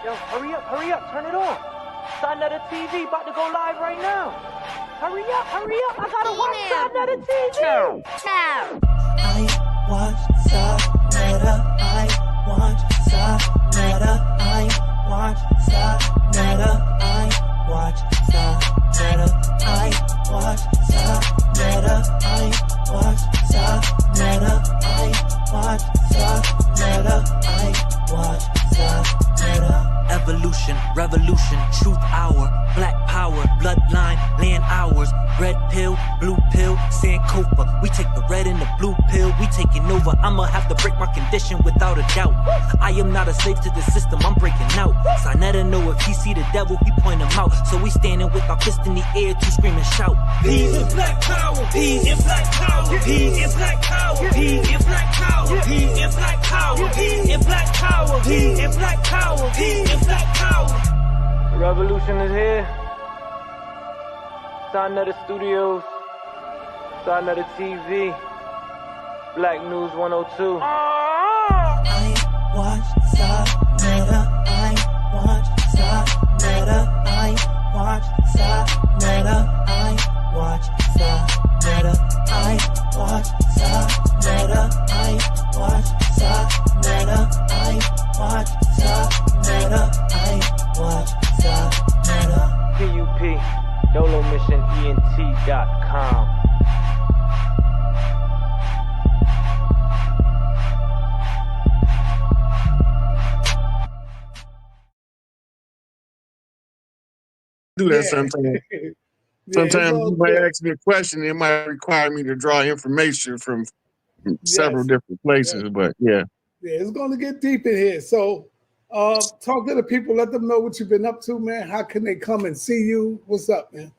Yo, hurry up, turn it on. sa.neter TV about to go live right now. Hurry up, I gotta watch sa.neter TV. Ciao. I watch sa.neter, I watch sa.neter, I watch sa.neter, I watch sa.neter, I watch sa.neter, I watch sa.neter, I watch sa.neter, I watch sa.neter. Evolution, revolution, truth hour, black power, bloodline, land hours, red pill, blue pill, Sankofa. We take the red and the blue pill, we taking over. I'ma have to break my condition without a doubt. I am not a slave to the system, I'm breaking out. sa.neter know if he see the devil, he point him out. So we standing with our fist in the air to scream and shout. Peace in black power, peace in black power, peace in black power, peace in black power, peace in black power, peace in black power, peace in black power, peace in black power. The revolution is here. sa.neter Studios, sa.neter TV, Black News 102. I watch sa.neter, I watch sa.neter, I watch sa.neter, I watch sa.neter, I watch sa.neter, I watch sa.neter, I watch sa.neter, I watch sa.neter. PUP, DoloMissionENT.com. Do that sometimes. Sometimes you might ask me a question, it might require me to draw information from several different places, but yeah. Yeah, it's going to get deep in here. So talk to the people, let them know what you've been up to, man. How can they come and see you? What's up, man?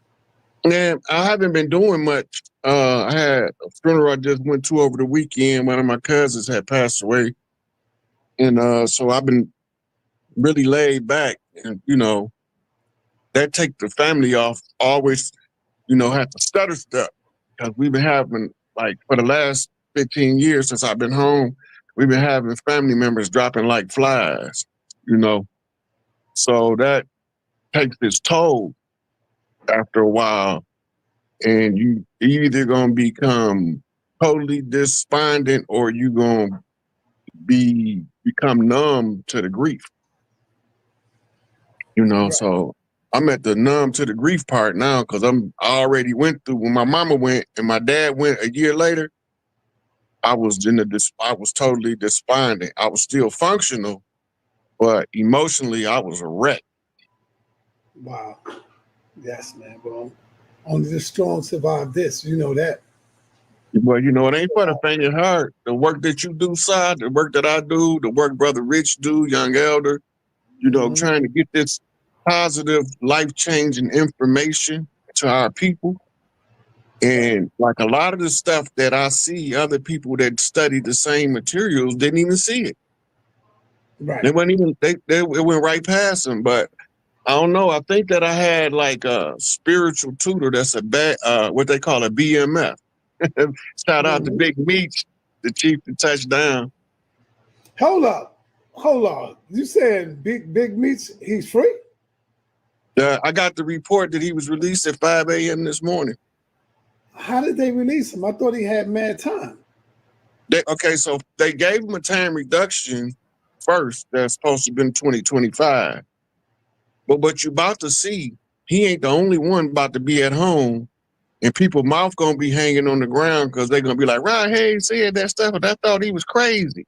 Man, I haven't been doing much. I had a funeral I just went to over the weekend. One of my cousins had passed away. And so I've been really laid back. And, you know, that take the family off. Always, you know, have to stutter stuff. Because we've been having, like, for the last 15 years since I've been home, we've been having family members dropping like flies, you know. So that takes its toll after a while. And you either gonna become totally despondent or you gonna become numb to the grief. You know, so I'm at the numb to the grief part now because I already went through when my mama went and my dad went a year later. I was totally despondent. I was still functional, but emotionally I was a wreck. Wow. Yes, man. Well, only the strong survive this. You know that. Well, you know, it ain't for the faint of heart. The work that you do, Si, the work that I do, the work Brother Rich do, Young Elder, you know, trying to get this positive, life-changing information to our people. And like a lot of the stuff that I see, other people that study the same materials didn't even see it. Right. They weren't even, it went right past them. But I don't know. I think that I had like a spiritual tutor that's a bad, what they call a BMF. Shout out to Big Meech, the chief to touchdown. Hold on. You saying Big Meech, he's free? I got the report that he was released at 5 a.m. this morning. How did they release him? I thought he had mad time. So they gave him a time reduction first. That's supposed to have been 2025. But what you're about to see, he ain't the only one about to be at home, and people's mouth gonna be hanging on the ground because they're gonna be like, "Right, hey, said that stuff, but I thought he was crazy."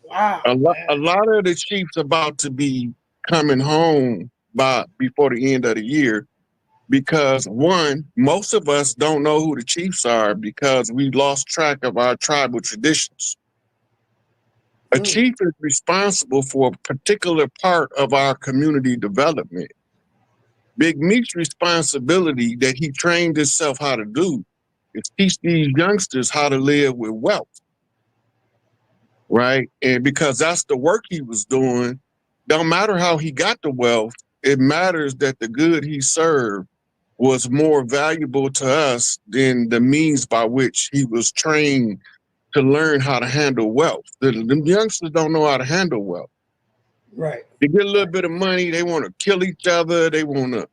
Wow. A lot of the chiefs about to be coming home before the end of the year because one, most of us don't know who the chiefs are because we lost track of our tribal traditions. A chief is responsible for a particular part of our community development. Big Meech's responsibility that he trained himself how to do is teach these youngsters how to live with wealth, right? And because that's the work he was doing, don't matter how he got the wealth, it matters that the good he served was more valuable to us than the means by which he was trained to learn how to handle wealth. The youngsters don't know how to handle wealth. Right. They get a little bit of money. They want to kill each other. They want to,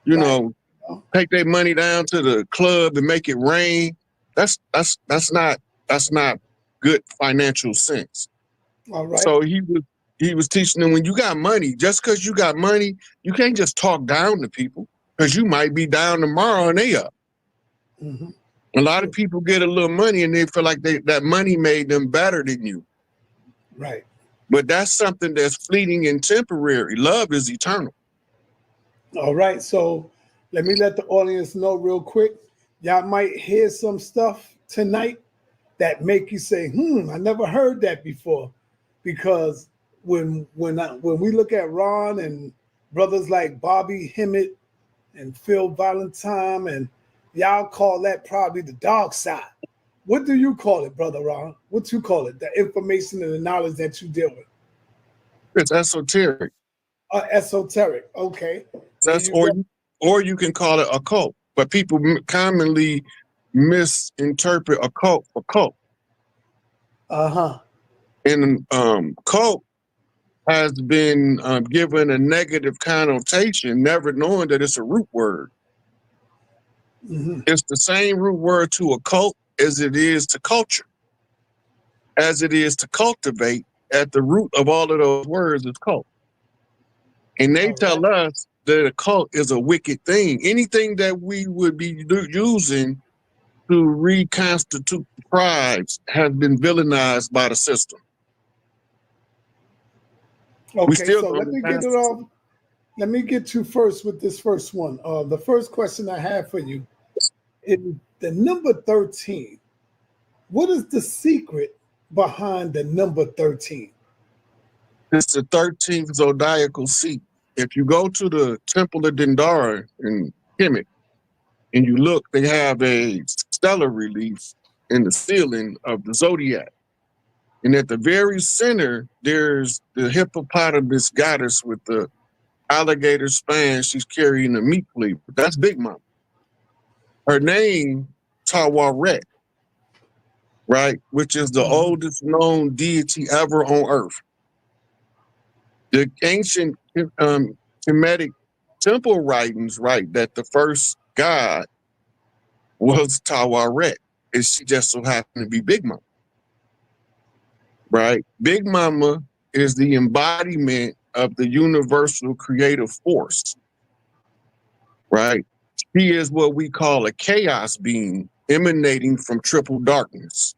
you Right. know, take their money down to the club and make it rain. That's not good financial sense. All right. So he was teaching them, when you got money, just because you got money, you can't just talk down to people, because you might be down tomorrow and they up. Mm-hmm. A lot of people get a little money and they feel like that money made them better than you. Right. But that's something that's fleeting and temporary. Love is eternal. All right. So let me let the audience know real quick. Y'all might hear some stuff tonight that make you say, I never heard that before. Because when we look at Ron and brothers like Bobby Hemmett and Phil Valentine, and y'all call that probably the dark side. What do you call it, Brother Ron? What you call it? The information and the knowledge that you deal with? It's esoteric. Esoteric. Okay. That's or you can call it occult. But people commonly misinterpret occult for cult. Uh-huh. And cult has been given a negative connotation, never knowing that it's a root word. Mm-hmm. It's the same root word to occult as it is to culture, as it is to cultivate. At the root of all of those words is cult. And they tell us that a cult is a wicked thing. Anything that we would be using to reconstitute the tribes has been villainized by the system. Okay, so let me get it off. Let me get you first with this first one. The first question I have for you is the number 13. What is the secret behind the number 13? It's the 13th zodiacal seat. If you go to the Temple of Dendara in Kemet and you look, they have a stellar relief in the ceiling of the zodiac. And at the very center, there's the hippopotamus goddess with the alligator span. She's carrying a meat cleaver. That's Big Mama. Her name, Tawaret, right, which is the oldest known deity ever on Earth. The ancient Kemetic temple writings write that the first god was Tawaret, and she just so happened to be Big Mama. Right? Big Mama is the embodiment of the universal creative force. Right? She is what we call a chaos being emanating from triple darkness.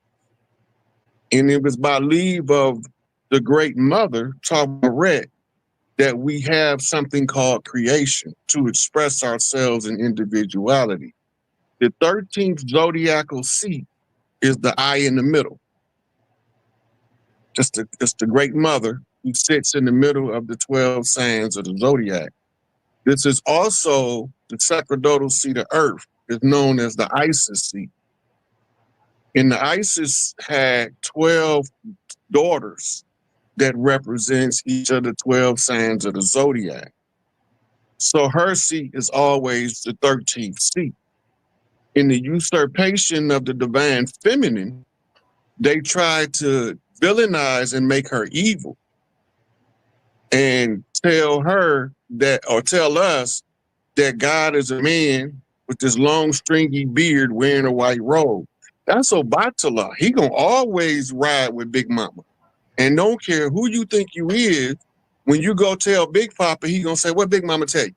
And it was by leave of the great mother, Tawaret, that we have something called creation to express ourselves in individuality. The 13th zodiacal seat is the eye in the middle. Just the great mother who sits in the middle of the 12 signs of the zodiac. This is also the sacerdotal seat of Earth, is known as the Isis seat. And the Isis had 12 daughters that represents each of the 12 signs of the zodiac. So her seat is always the 13th seat. In the usurpation of the divine feminine, they try to villainize and make her evil and tell her that, or tell us that God is a man with this long stringy beard wearing a white robe. That's Obatala. He gonna always ride with Big Mama. And don't care who you think you is, when you go tell Big Papa, he gonna say, what Big Mama tell you?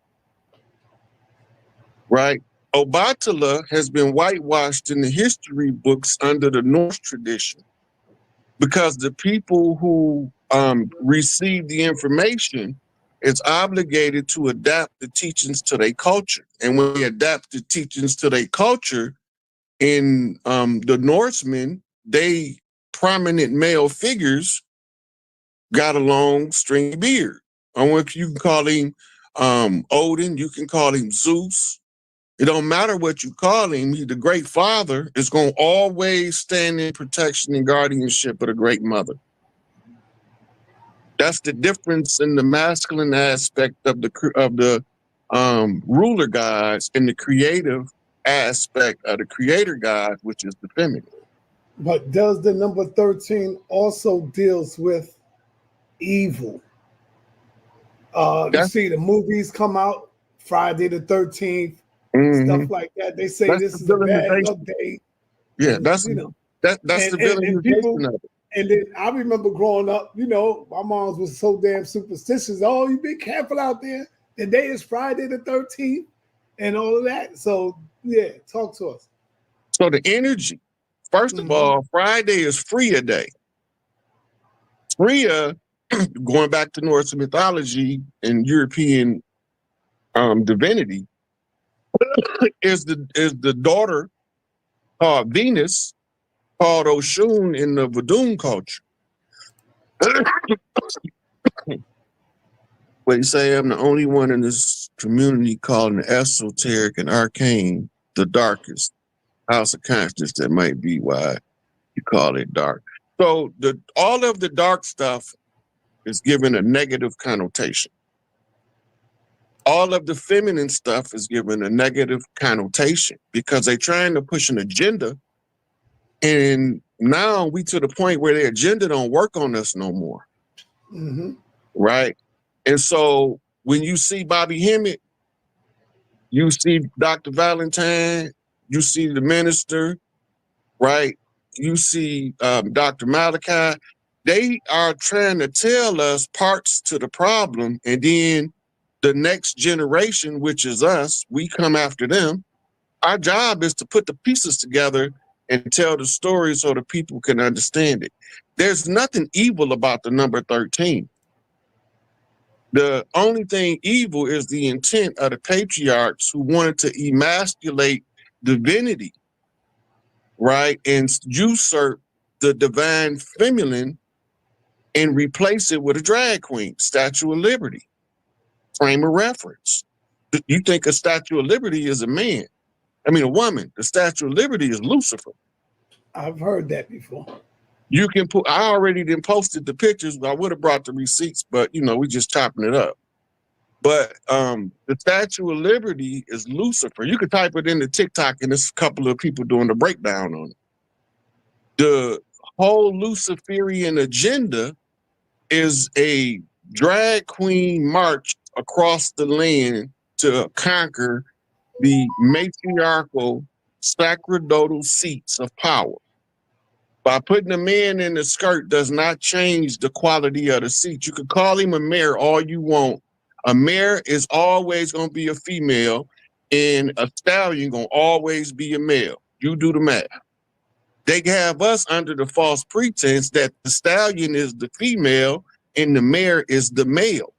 Right? Obatala has been whitewashed in the history books under the Norse tradition because the people who receive the information is obligated to adapt the teachings to their culture. And when they adapt the teachings to their culture, in the Norsemen, they prominent male figures got a long stringy beard. I don't know if you can call him Odin, you can call him Zeus. It don't matter what you call him. He, the great father, is going to always stand in protection and guardianship of the great mother. That's the difference in the masculine aspect of the ruler gods and the creative aspect of the creator god, which is the feminine. But does the number 13 also deals with evil. You That's, see the movies come out, Friday the 13th, mhm. stuff like that. They say That's this the is a bad villainization. luck day. Yeah, And, that's you know, that's the and people, villainization of it. and then I remember growing up, you know, my mom was so damn superstitious. Oh, you be careful out there. The day is Friday the 13th and all of that. So, yeah, talk to us. So the energy, first of all, Friday is Freya Day. Freya, going back to Norse mythology and European divinity, is the daughter called Venus, called Oshun in the Vadun culture. But you say I'm the only one in this community called the esoteric and arcane the darkest house of consciousness. That might be why you call it dark. So all of the dark stuff is given a negative connotation. All of the feminine stuff is given a negative connotation because they're trying to push an agenda. And now we to the point where their agenda don't work on us no more. Right? And so when you see Bobby Hemmett, you see Dr. Valentine, you see the minister, right? You see Dr. Malachi. They are trying to tell us parts to the problem, and then the next generation, which is us, we come after them. Our job is to put the pieces together and tell the story so the people can understand it. There's nothing evil about the number 13. The only thing evil is the intent of the patriarchs who wanted to emasculate divinity, right? And usurp the divine feminine and replace it with a drag queen, Statue of Liberty, frame of reference. You think a Statue of Liberty is a man. I mean, a woman. The Statue of Liberty is Lucifer. I've heard that before. You can put, I already then posted the pictures. I would have brought the receipts, but you know, we just chopping it up. But the Statue of Liberty is Lucifer. You could type it into TikTok and there's a couple of people doing the breakdown on it. The whole Luciferian agenda is a drag queen march across the land to conquer the matriarchal sacerdotal seats of power. By putting a man in the skirt does not change the quality of the seat. You could call him a mayor all you want. A mayor is always going to be a female, and a stallion going to always be a male. You do the math. They have us under the false pretense that the stallion is the female and the mayor is the male.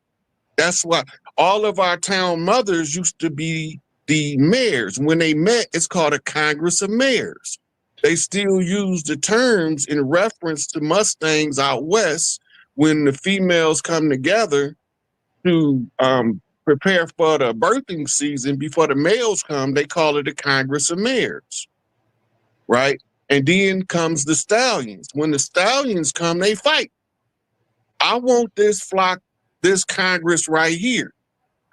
That's why all of our town mothers used to be the mayors. When they met, it's called a Congress of Mayors. They still use the terms in reference to Mustangs out west when the females come together to prepare for the birthing season. Before the males come, they call it a Congress of Mayors, right? And then comes the stallions. When the stallions come, they fight. I want this flock, this Congress right here.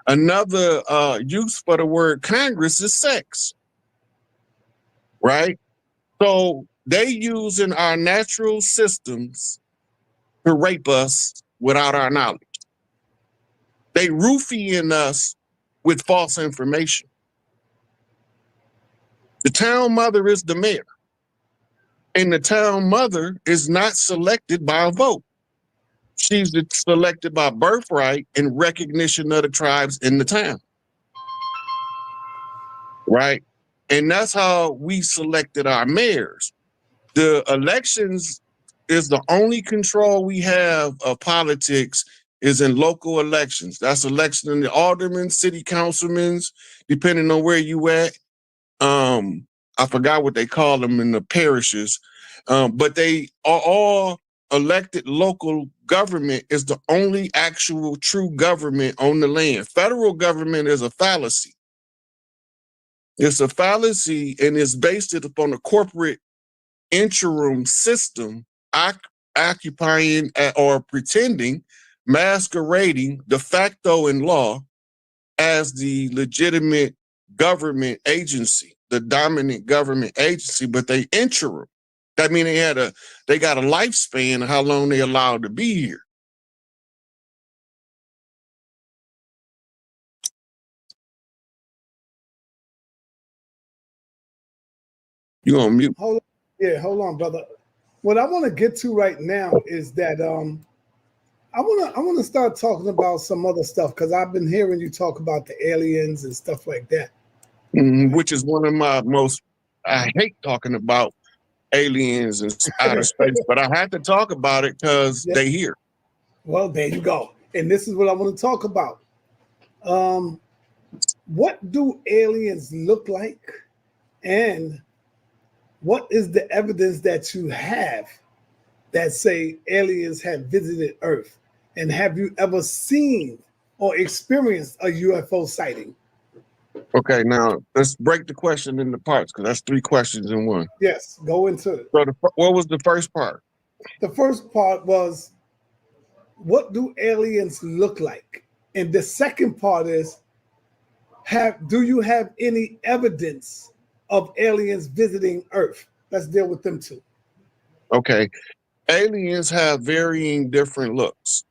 Another use for the word Congress is sex, right? So they using our natural systems to rape us without our knowledge. They roofing us with false information. The town mother is the mayor. And the town mother is not selected by a vote. She's selected by birthright and recognition of the tribes in the town. Right? And that's how we selected our mayors. The elections is the only control we have of politics is in local elections. That's election in the aldermen, city councilmen, depending on where you at. I forgot what they call them in the parishes, but they are all elected. Local government is the only actual true government on the land. Federal government is a fallacy. It's a fallacy and it's based upon a corporate interim system occupying or pretending, masquerading de facto in law as the legitimate government agency, the dominant government agency, but they interim. That means they got a lifespan of how long they allowed to be here. You on mute? Hold on. Yeah, hold on, brother. What I want to get to right now is that I want to start talking about some other stuff because I've been hearing you talk about the aliens and stuff like that. Which is one of my most. I hate talking about aliens and outer space, but I have to talk about it because Yeah. they here. Well, there you go. And this is what I want to talk about. What do aliens look like? And what is the evidence that you have that say aliens have visited Earth? And have you ever seen or experienced a UFO sighting? Okay, now let's break the question into parts because that's 3 questions in one. Yes, go into it. So what was the first part? The first part was, what do aliens look like? And the second part is, do you have any evidence of aliens visiting Earth? Let's deal with them too. Okay, aliens have varying different looks.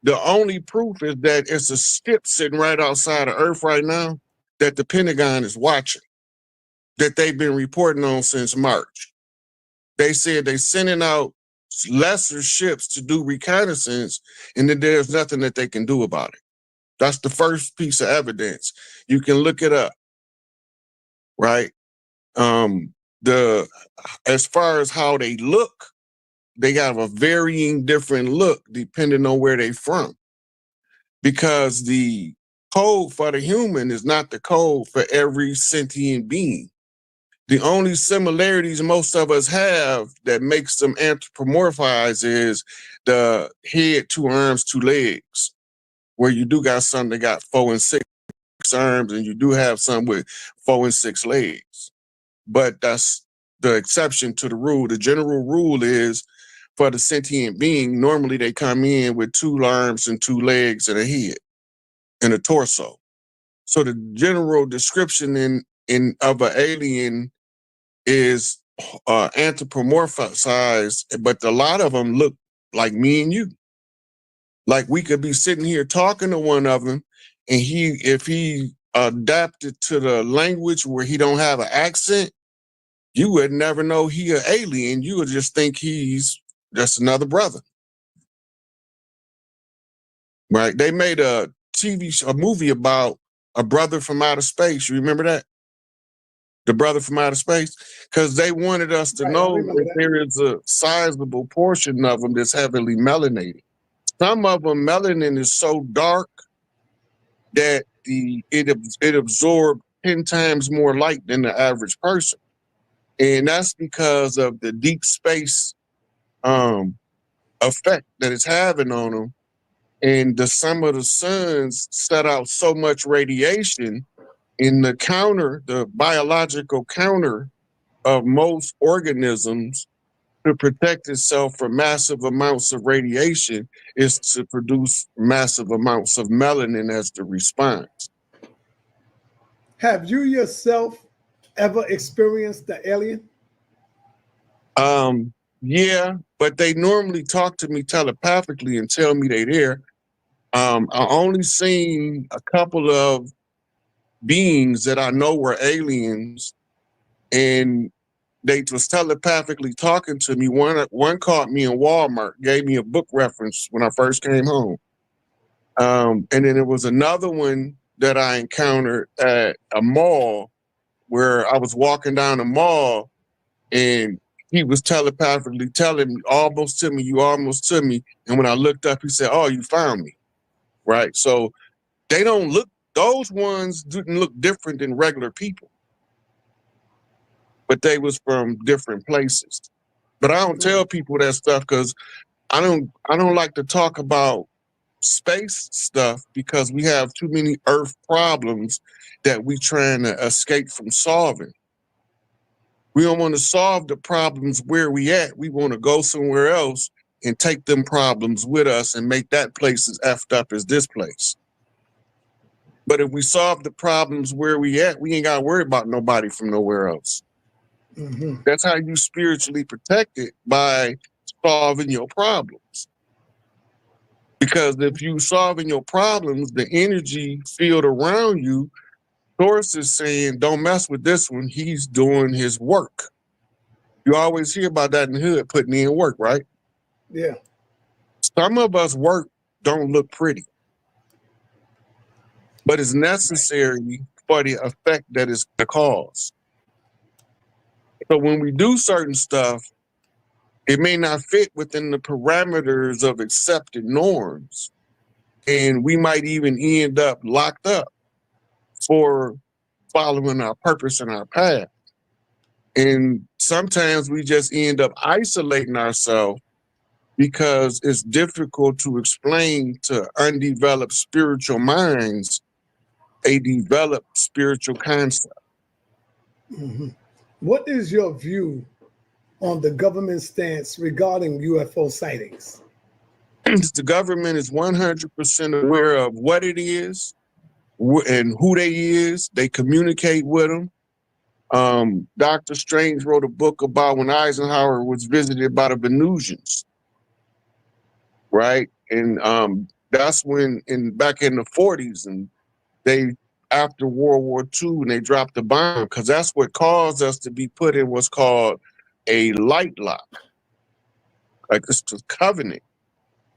The only proof is that it's a ship sitting right outside of Earth right now that the Pentagon is watching, that they've been reporting on since March. They said they're sending out lesser ships to do reconnaissance and that there's nothing that they can do about it. That's the first piece of evidence. You can look it up, right? As far as how they look, they have a varying different look depending on where they're from. Because the code for the human is not the code for every sentient being. The only similarities most of us have that makes them anthropomorphize is the head, 2 arms, 2 legs, where you do got some that got 4 and 6 arms, and you do have some with 4 and 6 legs. But that's the exception to the rule. The general rule is for the sentient being, normally they come in with 2 arms and 2 legs and a head and a torso. So the general description of an alien is anthropomorphized, but a lot of them look like me and you. Like we could be sitting here talking to one of them, and if he adapted to the language where he don't have an accent, you would never know he an alien. You would just think he's just another brother. Right? They made a movie about a brother from outer space. You remember that? The brother from outer space? Because they wanted us to know that there is a sizable portion of them that's heavily melanated. Some of them, melanin is so dark that it absorbs 10 times more light than the average person. And that's because of the deep space effect that it's having on them. And some of the suns set out so much radiation in the biological counter of most organisms to protect itself from massive amounts of radiation is to produce massive amounts of melanin as the response. Have you yourself ever experienced the alien? Yeah, but they normally talk to me telepathically and tell me they're there. I only seen a couple of beings that I know were aliens, and they was telepathically talking to me. One caught me in Walmart, gave me a book reference when I first came home. And then there was another one that I encountered at a mall where I was walking down the mall, and he was telepathically telling me, almost to me, you almost to me. And when I looked up, he said, oh, you found me. Right? So they don't look, those ones didn't look different than regular people, but they was from different places. But I don't tell people that stuff because I don't like to talk about space stuff because we have too many Earth problems that we trying to escape from solving. We don't want to solve the problems where we at. We want to go somewhere else and take them problems with us and make that place as effed up as this place. But if we solve the problems where we at, we ain't got to worry about nobody from nowhere else. Mm-hmm. That's how you spiritually protect it, by solving your problems. Because if you solving your problems, the energy field around you Source is saying, don't mess with this one. He's doing his work. You always hear about that in the hood, putting in work, right? Yeah. Some of us work don't look pretty, but it's necessary for the effect that it's going to cause. So when we do certain stuff, it may not fit within the parameters of accepted norms. And we might even end up locked up for following our purpose and our path. And sometimes we just end up isolating ourselves because it's difficult to explain to undeveloped spiritual minds a developed spiritual concept. Mm-hmm. What is your view on the government stance regarding UFO sightings? The government is 100% aware of what it is and who they is. They communicate with them. Dr. Strange wrote a book about when Eisenhower was visited by the Venusians, right? And that's when, back in the 40s, and they, after World War II, and they dropped the bomb, because that's what caused us to be put in what's called a light lock. Like, it's the covenant.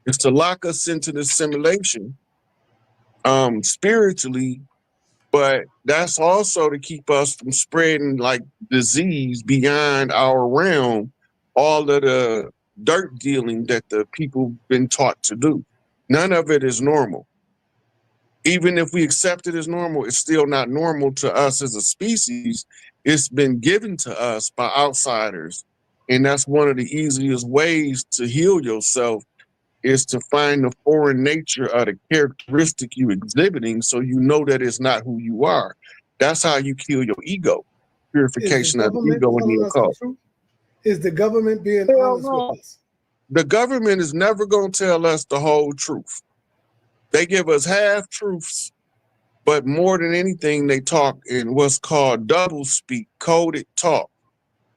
It's to lock us into the simulation spiritually, but that's also to keep us from spreading like disease beyond our realm, all of the dirt dealing that the people been taught to do. None of it is normal. Even if we accept it as normal, it's still not normal to us as a species. It's been given to us by outsiders. And that's one of the easiest ways to heal yourself, is to find the foreign nature of the characteristic you exhibiting, so you know that it's not who you are. That's how you kill your ego. Purification of the ego in the occult. Is the government being honest with us? The government is never going to tell us the whole truth. They give us half truths, but more than anything, they talk in what's called double speak, coded talk.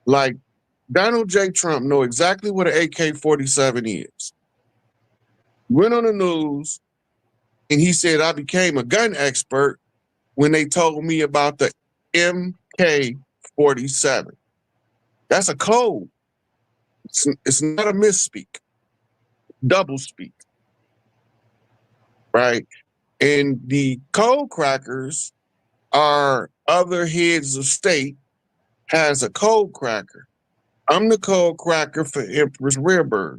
Like Donald J. Trump know exactly what an AK-47 is. Went on the news and he said, I became a gun expert when they told me about the MK-47. That's a code. It's not a misspeak, double speak, right? And the code crackers are other heads of state has a code cracker. I'm the code cracker for Empress Rarebird,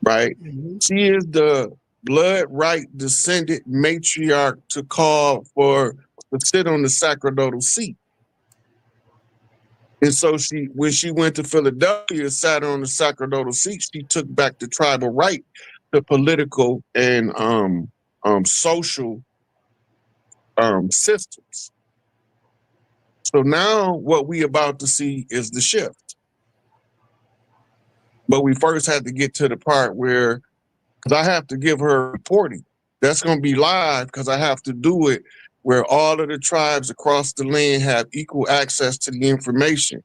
right? Mm-hmm. She is the blood right descendant matriarch to call for to sit on the sacerdotal seat. And so when she went to Philadelphia, sat on the sacerdotal seat, she took back the tribal right to political and social systems. So now what we about to see is the shift. But we first had to get to the part where, because I have to give her reporting. That's going to be live because I have to do it where all of the tribes across the land have equal access to the information.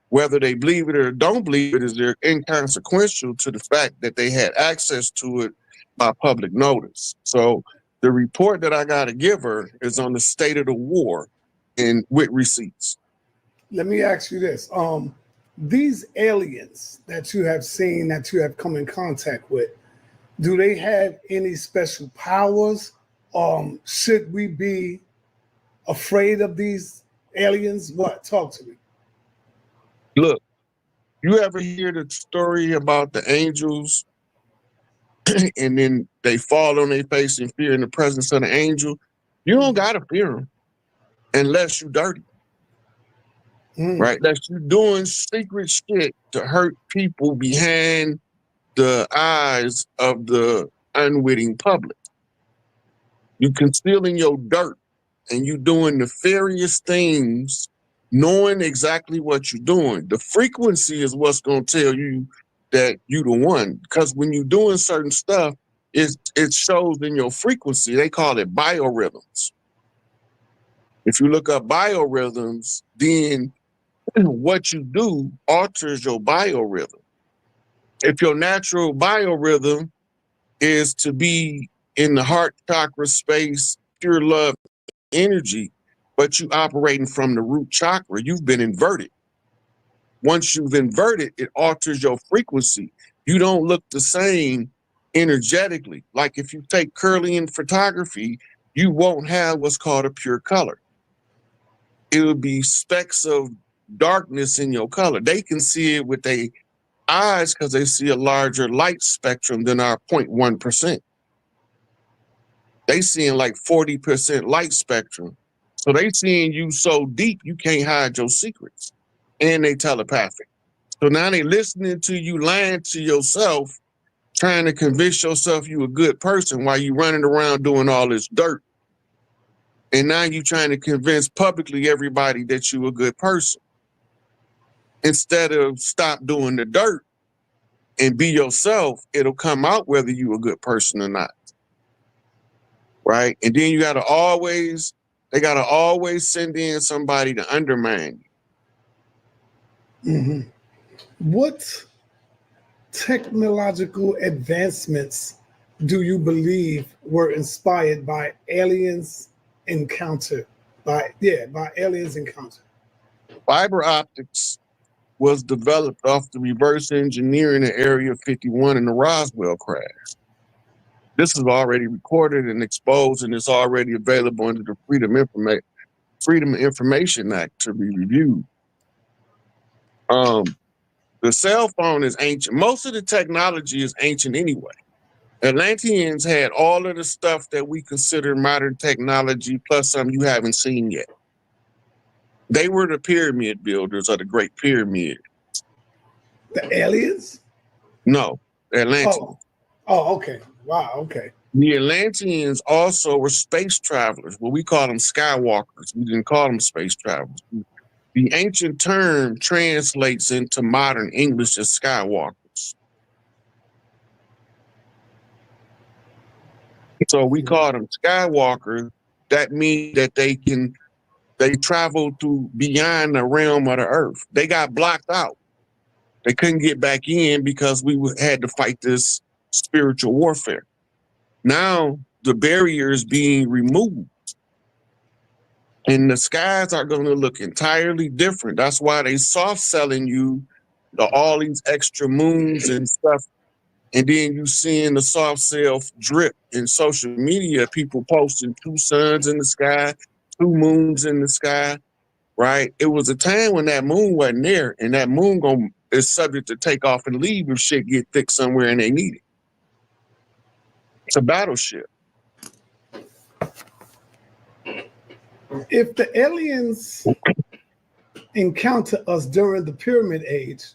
Whether they believe it or don't believe it is they're inconsequential to the fact that they had access to it by public notice. So the report that I got to give her is on the state of the war and with receipts. Let me ask you this. These aliens that you have seen, that you have come in contact with, do they have any special powers? Should we be afraid of these aliens? What? Talk to me. Look, you ever hear the story about the angels and then they fall on their face in fear in the presence of the angel? You don't got to fear them unless you dirty. Right? Unless you doing secret shit to hurt people behind the eyes of the unwitting public. You concealing your dirt and you doing nefarious things, knowing exactly what you're doing. The frequency is what's going to tell you that you the one. Because when you're doing certain stuff, it shows in your frequency. They call it biorhythms. If you look up biorhythms, then what you do alters your biorhythm. If your natural biorhythm is to be in the heart chakra space, pure love, energy, but you operating from the root chakra. You've been inverted. Once you've inverted, it alters your frequency. You don't look the same energetically. Like if you take Kirlian photography, you won't have what's called a pure color. It will be specks of darkness in your color. They can see it with their eyes because they see a larger light spectrum than our 0.1%. They seeing like 40% light spectrum. So they seeing you so deep, you can't hide your secrets. And they telepathic. So now they listening to you lying to yourself, trying to convince yourself you a good person while you running around doing all this dirt. And now you trying to convince publicly everybody that you a good person. Instead of stop doing the dirt and be yourself, it'll come out whether you a good person or not. Right? And then they gotta always send in somebody to undermine you. Mm-hmm. What technological advancements do you believe were inspired by aliens encounter? By aliens encounter. Fiber optics was developed off the reverse engineering in Area 51 in the Roswell crash. This is already recorded and exposed, and it's already available under the Freedom of Information Act to be reviewed. The cell phone is ancient. Most of the technology is ancient anyway. Atlanteans had all of the stuff that we consider modern technology, plus some you haven't seen yet. They were the pyramid builders of the Great Pyramid. The aliens? No, the Atlanteans. Oh, okay. Wow, okay. The Atlanteans also were space travelers. Well, we call them skywalkers. We didn't call them space travelers. The ancient term translates into modern English as skywalkers. So we call them skywalkers. That means that they travel to beyond the realm of the earth. They got blocked out. They couldn't get back in because we had to fight this spiritual warfare. Now the barrier is being removed. And the skies are going to look entirely different. That's why they soft selling you all these extra moons and stuff. And then you seeing the soft sell drip in social media, people posting 2 suns in the sky, 2 moons in the sky, right? It was a time when that moon wasn't there, and that moon is subject to take off and leave if shit get thick somewhere and they need it. It's a battleship. If the aliens encounter us during the Pyramid Age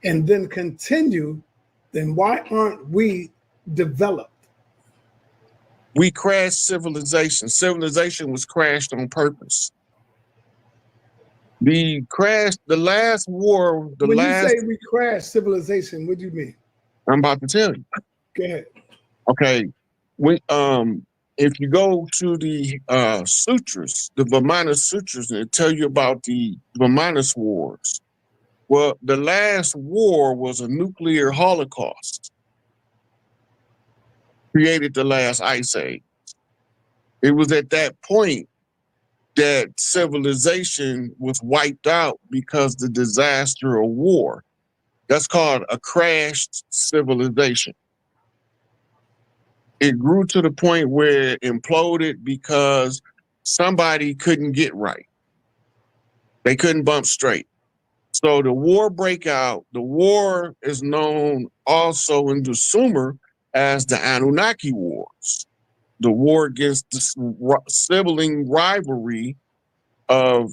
and then continue, then why aren't we developed? We crashed civilization. Civilization was crashed on purpose. The last war, when you say we crashed civilization, what do you mean? I'm about to tell you. Go ahead. Okay. If you go to the sutras, the Vimana sutras, and it tell you about the Vimanas wars. Well, the last war was a nuclear holocaust. Created the last ice age. It was at that point that civilization was wiped out because the disaster of war. That's called a crashed civilization. It grew to the point where it imploded because somebody couldn't get right. They couldn't bump straight. So the war break out. The war is known also in the Sumer as the Anunnaki Wars. The war against the sibling rivalry of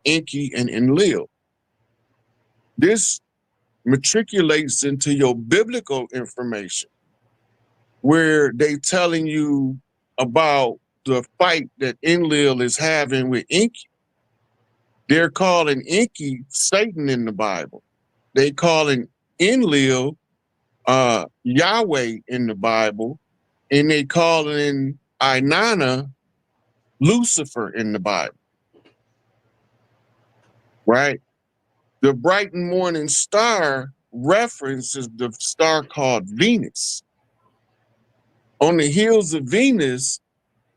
Enki and Enlil. This matriculates into your biblical information, where they telling you about the fight that Enlil is having with Enki. They're calling Enki Satan in the Bible. They calling Enlil Yahweh in the Bible, and they calling Inanna Lucifer in the Bible. Right? The bright and morning star references the star called Venus. On the heels of Venus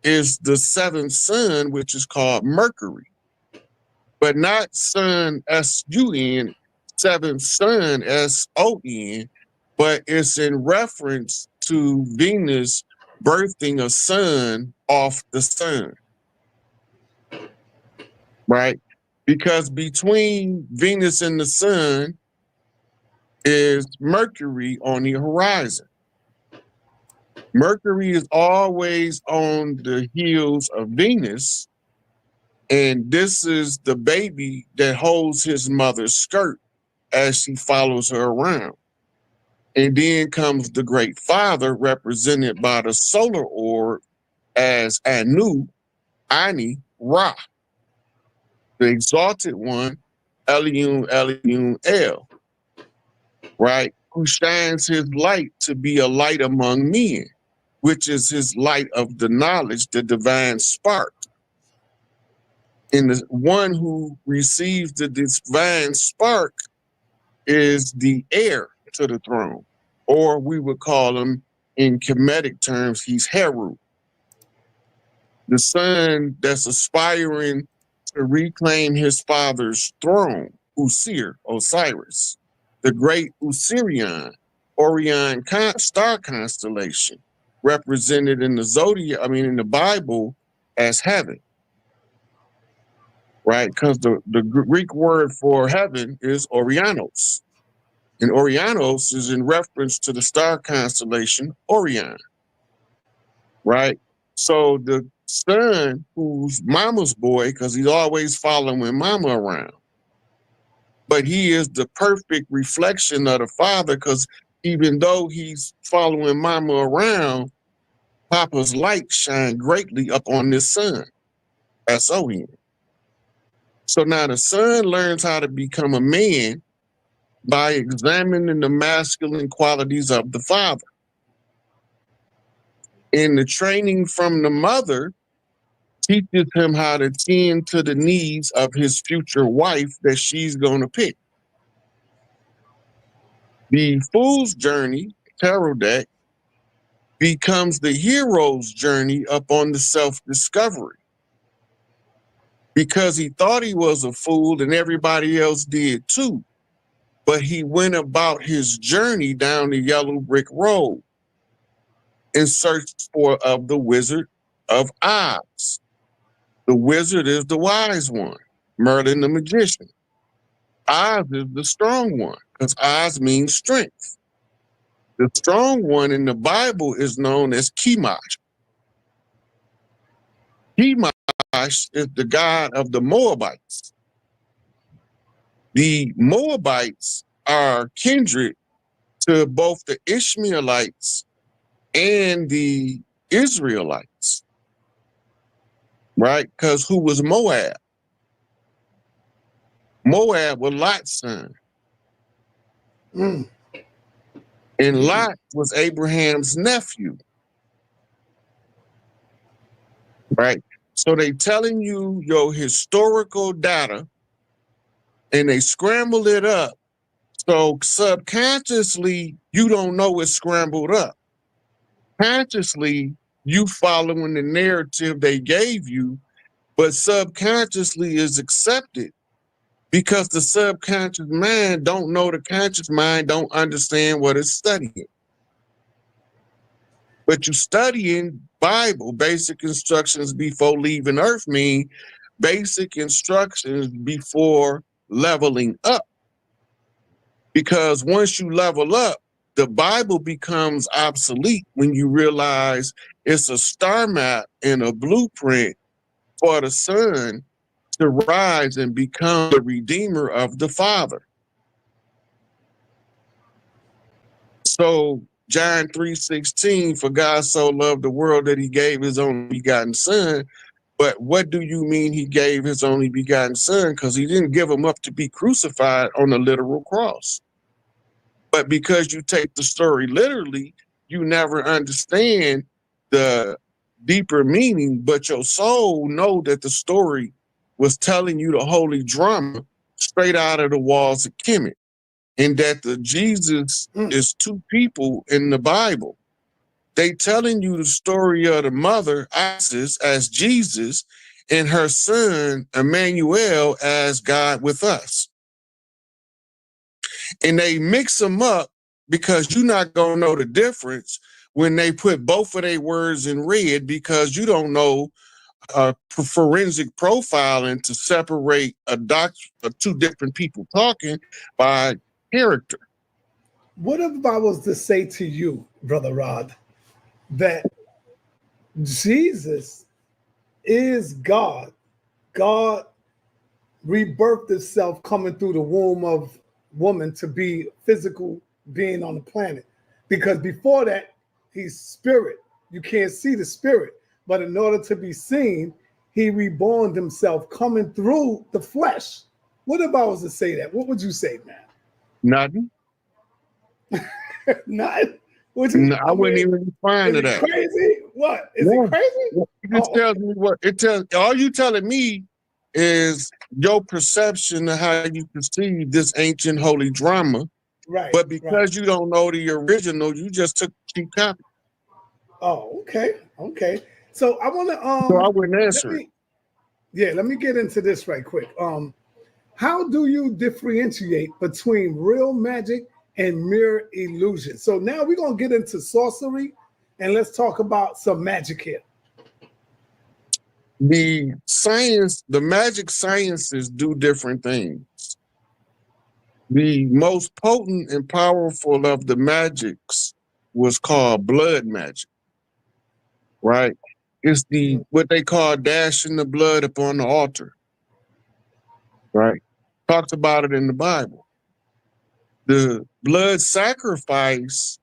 is the seventh sun, which is called Mercury, but not sun, S-U-N, seventh sun, S-O-N, but it's in reference to Venus birthing a son off the sun, right? Because between Venus and the sun is Mercury on the horizon. Mercury is always on the heels of Venus, and this is the baby that holds his mother's skirt as she follows her around. And then comes the great father, represented by the solar orb as Anu, Ani, Ra, the exalted one, Elion, Elion, El, right? Who shines his light to be a light among men, which is his light of the knowledge, the divine spark. And the one who receives the divine spark is the heir to the throne, or we would call him in Kemetic terms, he's Heru, the son that's aspiring to reclaim his father's throne, Osiris, the great Osirian, Orion star constellation, represented in the zodiac, in the Bible as heaven, right? Because the Greek word for heaven is Orionos. And Orionos is in reference to the star constellation Orion, right? So the son, who's mama's boy, because he's always following mama around, but he is the perfect reflection of the father, because even though he's following mama around, Papa's light shine greatly up on this son, S-O-N. So now the son learns how to become a man by examining the masculine qualities of the father. And the training from the mother teaches him how to tend to the needs of his future wife that she's going to pick. The fool's journey, tarot deck, becomes the hero's journey up on the self-discovery. Because he thought he was a fool and everybody else did too. But he went about his journey down the yellow brick road in search of the Wizard of Oz. The wizard is the wise one, Merlin the magician. Oz is the strong one, because Oz means strength. The strong one in the Bible is known as Chemosh. Chemosh is the god of the Moabites. The Moabites are kindred to both the Ishmaelites and the Israelites, right? Because who was Moab? Moab was Lot's son. And Lot was Abraham's nephew, right? So they telling you your historical data and they scramble it up. So subconsciously, you don't know it's scrambled up. Consciously, you following the narrative they gave you, but subconsciously is accepted because the subconscious mind don't know the conscious mind, don't understand what it's studying. But you studying Bible, basic instructions before leaving earth mean basic instructions before leveling up. Because once you level up, the Bible becomes obsolete when you realize it's a star map and a blueprint for the son to rise and become the redeemer of the Father. So John 3:16, for God so loved the world that he gave his only begotten son. But what do you mean he gave his only begotten son? Because he didn't give him up to be crucified on a literal cross. But because you take the story literally, you never understand the deeper meaning, but your soul know that the story was telling you the holy drama straight out of the walls of Kemet, and that the Jesus is two people in the Bible. They telling you the story of the mother, Isis, as Jesus, and her son, Emmanuel, as God with us. And they mix them up because you're not going to know the difference when they put both of their words in red, because you don't know forensic profiling to separate two different people talking by character. What if I was to say to you, Brother Rod, that Jesus is God? God rebirthed itself coming through the womb of woman to be physical being on the planet. Because before that, he's spirit. You can't see the spirit. But in order to be seen, he reborn himself coming through the flesh. What if I was to say that? What would you say, man? Nothing. Nothing. No, I wouldn't even respond to that. Crazy? What? Is it crazy? It just tells me what it tells. All you telling me is your perception of how you perceive this ancient holy drama. Right. But because you don't know the original, you just took cheap copy. Oh, okay. Okay. So I want to so I wouldn't answer it. Let me get into this right quick. How do you differentiate between real magic and mere illusion? So now we're gonna get into sorcery, and let's talk about some magic here. The magic sciences do different things. The most potent and powerful of the magics was called blood magic, right? It's what they call dashing the blood upon the altar, right? Talks about it in the Bible. The blood sacrifice,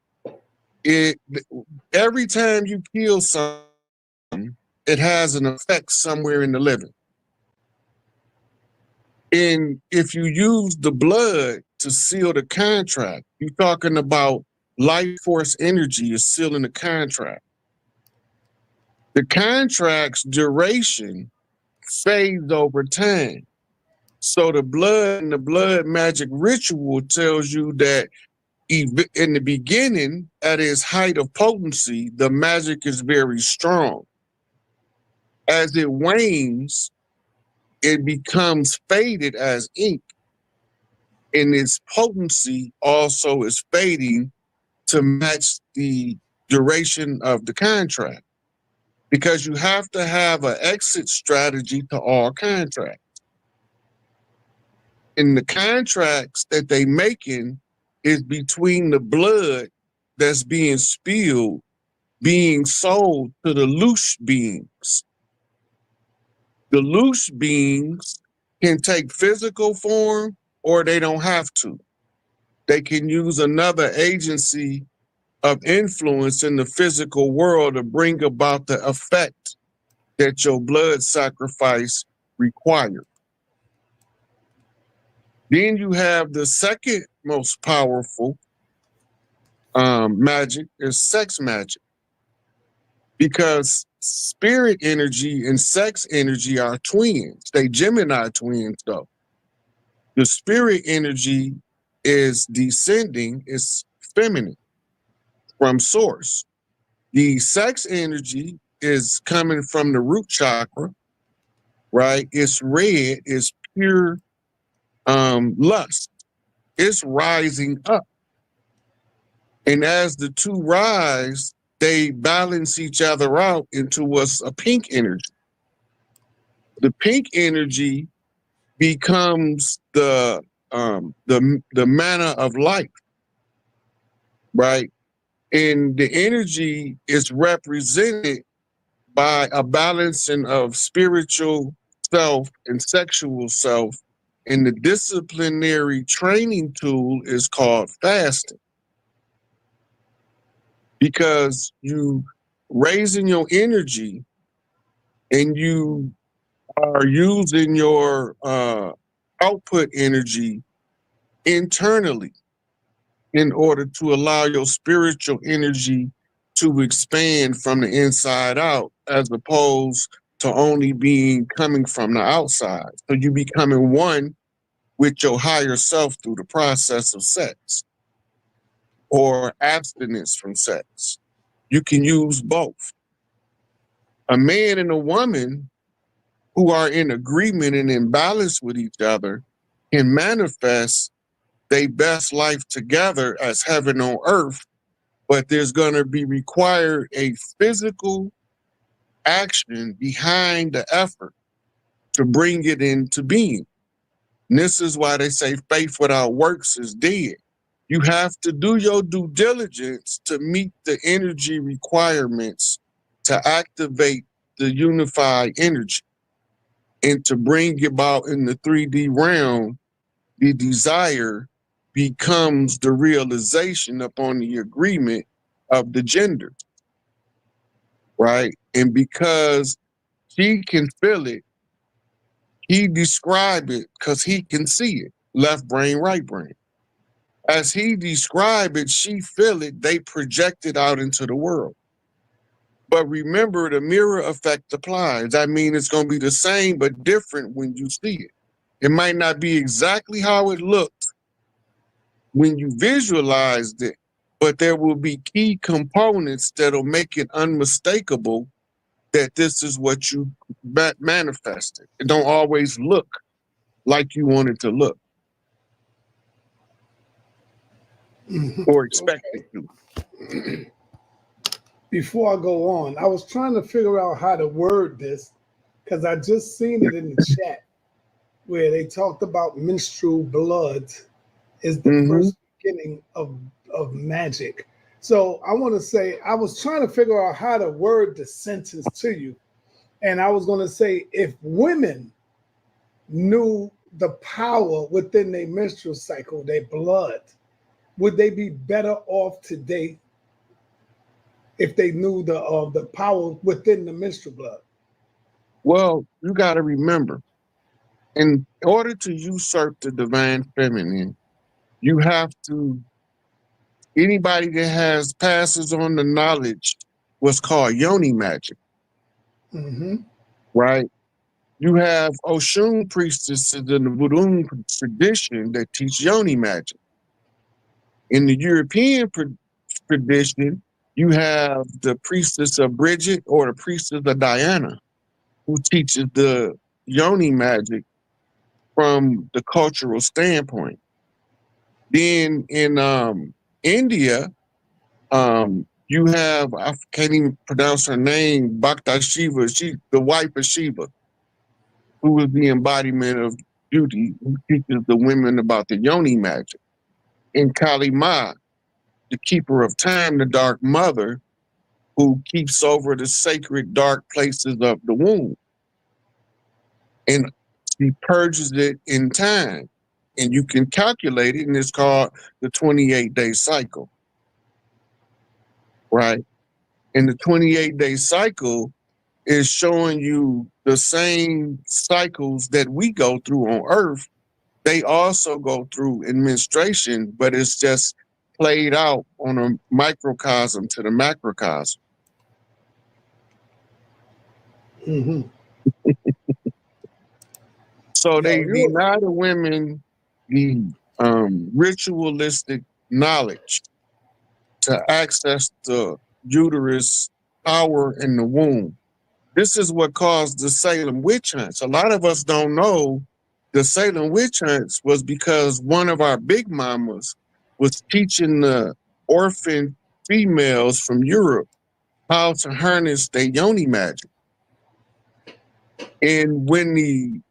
every time you kill someone, it has an effect somewhere in the living. And if you use the blood to seal the contract, you're talking about life force energy is sealing the contract. The contract's duration fades over time. So the blood and the blood magic ritual tells you that in the beginning, at its height of potency, the magic is very strong. As it wanes, it becomes faded as ink. And its potency also is fading to match the duration of the contract. Because you have to have an exit strategy to all contracts. And the contracts that they making is between the blood that's being spilled, being sold to the loose beings. The loose beings can take physical form or they don't have to. They can use another agency of influence in the physical world to bring about the effect that your blood sacrifice required. Then you have the second most powerful magic is sex magic. Because spirit energy and sex energy are twins. They Gemini twins though. The spirit energy is descending, is feminine from source. The sex energy is coming from the root chakra, right? It's red, it's pure lust. It's rising up. And as the two rise, they balance each other out into what's a pink energy. The pink energy becomes the manna of life, right? And the energy is represented by a balancing of spiritual self and sexual self. And the disciplinary training tool is called fasting. Because you raising your energy and you are using your output energy internally in order to allow your spiritual energy to expand from the inside out, as opposed to only coming from the outside. So you becoming one with your higher self through the process of sex or abstinence from sex. You can use both. A man and a woman who are in agreement and in balance with each other can manifest their best life together as heaven on earth, but there's going to be required a physical action behind the effort to bring it into being. And this is why they say faith without works is dead. You have to do your due diligence to meet the energy requirements to activate the unified energy and to bring about in the 3D realm, the desire becomes the realization upon the agreement of the gender, right? And because he can feel it, he described it because he can see it, left brain, right brain. As he described it, she feel it, they project it out into the world. But remember, the mirror effect applies. I mean, it's going to be the same, but different when you see it. It might not be exactly how it looked when you visualized it, but there will be key components that'll make it unmistakable that this is what you manifested. It don't always look like you want it to look or expect it to. Before I go on, I was trying to figure out how to word this because I just seen it in the chat where they talked about menstrual blood is the first beginning of magic. So I want to say, I was trying to figure out how to word the sentence to you. And I was going to say, if women knew the power within their menstrual cycle, their blood, would they be better off today if they knew the power within the menstrual blood? Well, you got to remember, in order to usurp the divine feminine, you have to, anybody that passes on the knowledge, what's called Yoni magic, right? You have Oshun priestesses in the Voodoo tradition that teach Yoni magic. In the European tradition, you have the priestess of Bridget or the priestess of Diana, who teaches the Yoni magic from the cultural standpoint. Then in India, you have, I can't even pronounce her name, Bhakta Shiva, the wife of Shiva, who is the embodiment of beauty, who teaches the women about the Yoni magic. In Kali Ma, the keeper of time, the dark mother, who keeps over the sacred dark places of the womb. And she purges it in time. And you can calculate it, and it's called the 28-day cycle, right? And the 28-day cycle is showing you the same cycles that we go through on Earth. They also go through in menstruation, but it's just played out on a microcosm to the macrocosm. So they deny the women the ritualistic knowledge to access the uterus power in the womb. This is what caused the Salem witch hunts. A lot of us don't know the Salem witch hunts was because one of our big mamas was teaching the orphan females from Europe how to harness their Yoni magic. And when the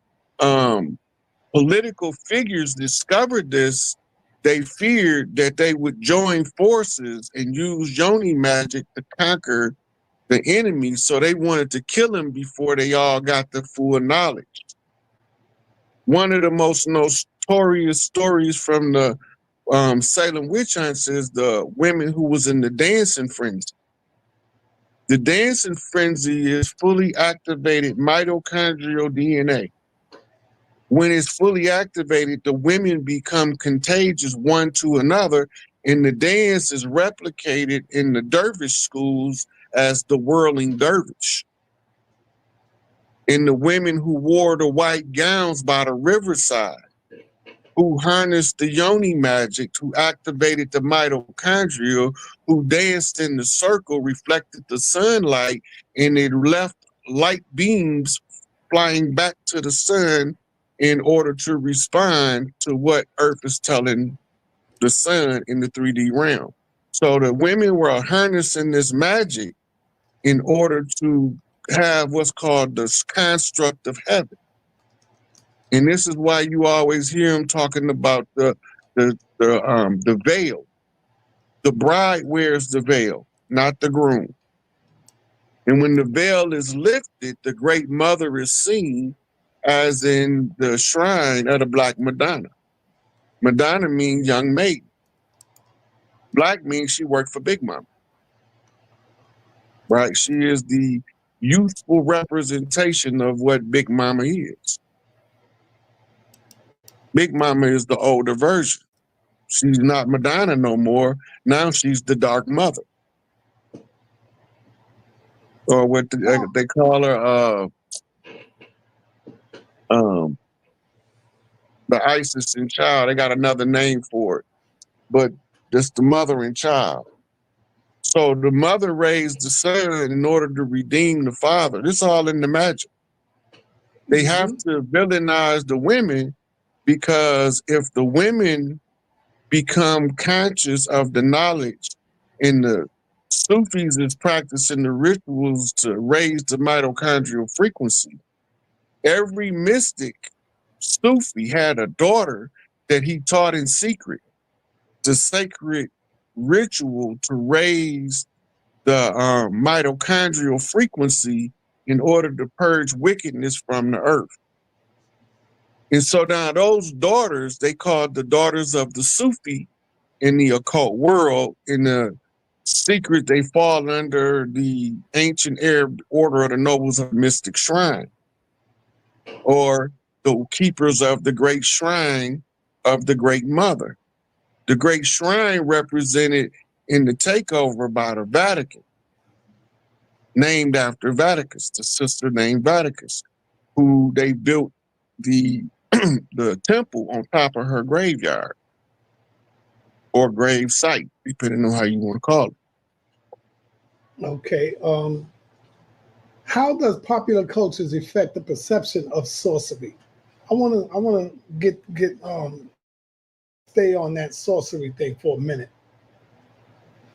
political figures discovered this, they feared that they would join forces and use Yoni magic to conquer the enemy. So they wanted to kill him before they all got the full knowledge. One of the most notorious stories from the Salem witch hunts is the women who was in the dancing frenzy. The dancing frenzy is fully activated mitochondrial DNA. When it's fully activated, the women become contagious one to another, and the dance is replicated in the dervish schools as the whirling dervish. And the women who wore the white gowns by the riverside who harnessed the Yoni magic, who activated the mitochondria, who danced in the circle, reflected the sunlight, and it left light beams flying back to the sun in order to respond to what Earth is telling the sun in the 3D realm. So the women were harnessing this magic in order to have what's called the construct of heaven. And this is why you always hear him talking about the veil. The bride wears the veil, not the groom. And when the veil is lifted, the great mother is seen, as in the shrine of the Black Madonna. Madonna means young maiden. Black means she worked for Big Mama. Right? She is the youthful representation of what Big Mama is. Big Mama is the older version. She's not Madonna no more. Now she's the Dark Mother. Or what they call her, the Isis and child. They got another name for it. But just the mother and child. So the mother raised the son in order to redeem the father. This all in the magic. They have to villainize the women, because if the women become conscious of the knowledge, and the Sufis is practicing the rituals to raise the mitochondrial frequency, every mystic Sufi had a daughter that he taught in secret the sacred ritual to raise the mitochondrial frequency in order to purge wickedness from the earth. And so now those daughters, they called the daughters of the Sufi in the occult world. In the secret, they fall under the ancient Arab order of the nobles of mystic shrine, or the keepers of the great shrine of the great mother. The great shrine represented in the takeover by the Vatican, named after Vaticus, the sister named Vaticus, who they built the the temple on top of her graveyard or grave site, depending on how you want to call it. Okay. How does popular cultures affect the perception of sorcery? I want to get stay on that sorcery thing for a minute.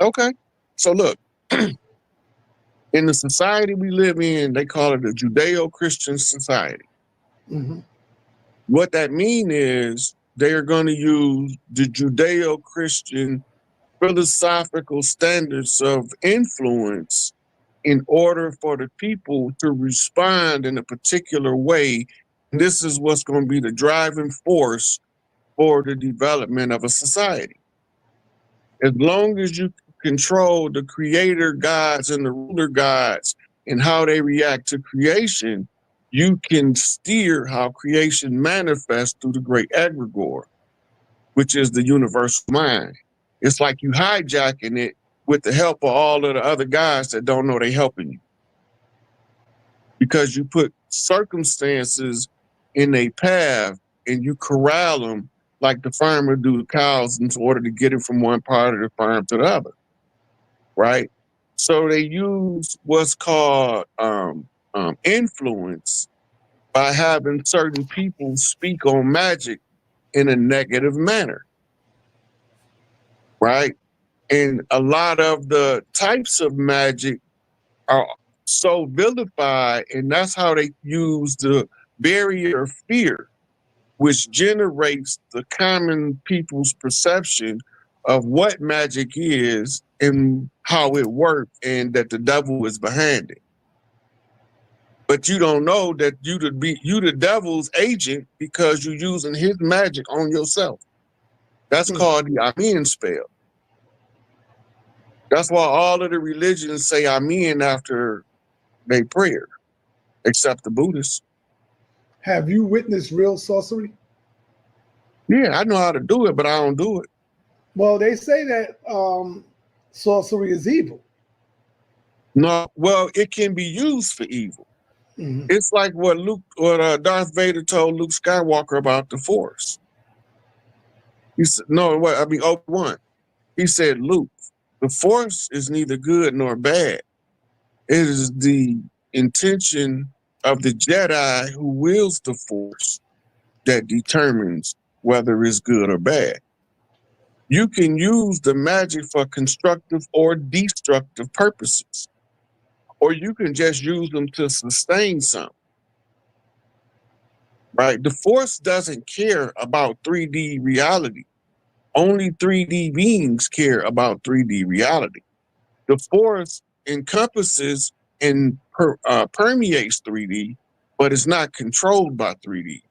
Okay. So look, in the society we live in, they call it a Judeo-Christian society. Mm-hmm. What that means is they are going to use the Judeo-Christian philosophical standards of influence in order for the people to respond in a particular way. And this is what's going to be the driving force for the development of a society. As long as you control the creator gods and the ruler gods and how they react to creation, you can steer how creation manifests through the great egregore, which is the universal mind. It's like you hijacking it with the help of all of the other guys that don't know they're helping you. Because you put circumstances in a path and you corral them like the farmer do the cows in order to get it from one part of the farm to the other, right? So they use what's called influence by having certain people speak on magic in a negative manner, right? And a lot of the types of magic are so vilified, and that's how they use the barrier of fear, which generates the common people's perception of what magic is and how it works, and that the devil is behind it. But you don't know that you the devil's agent because you're using his magic on yourself. That's called the Amen spell. That's why all of the religions say Amen after they prayer, except the Buddhists. Have you witnessed real sorcery? Yeah, I know how to do it, but I don't do it. Well, they say that sorcery is evil. No, well, it can be used for evil. It's like what Darth Vader told Luke Skywalker about the Force. He said, no, what I mean, Obi-Wan. He said, Luke, the Force is neither good nor bad. It is the intention of the Jedi who wields the Force that determines whether it's good or bad. You can use the magic for constructive or destructive purposes, or you can just use them to sustain something. Right? The Force doesn't care about 3D reality. Only 3D beings care about 3D reality. The Force encompasses and permeates 3D, but it's not controlled by 3D.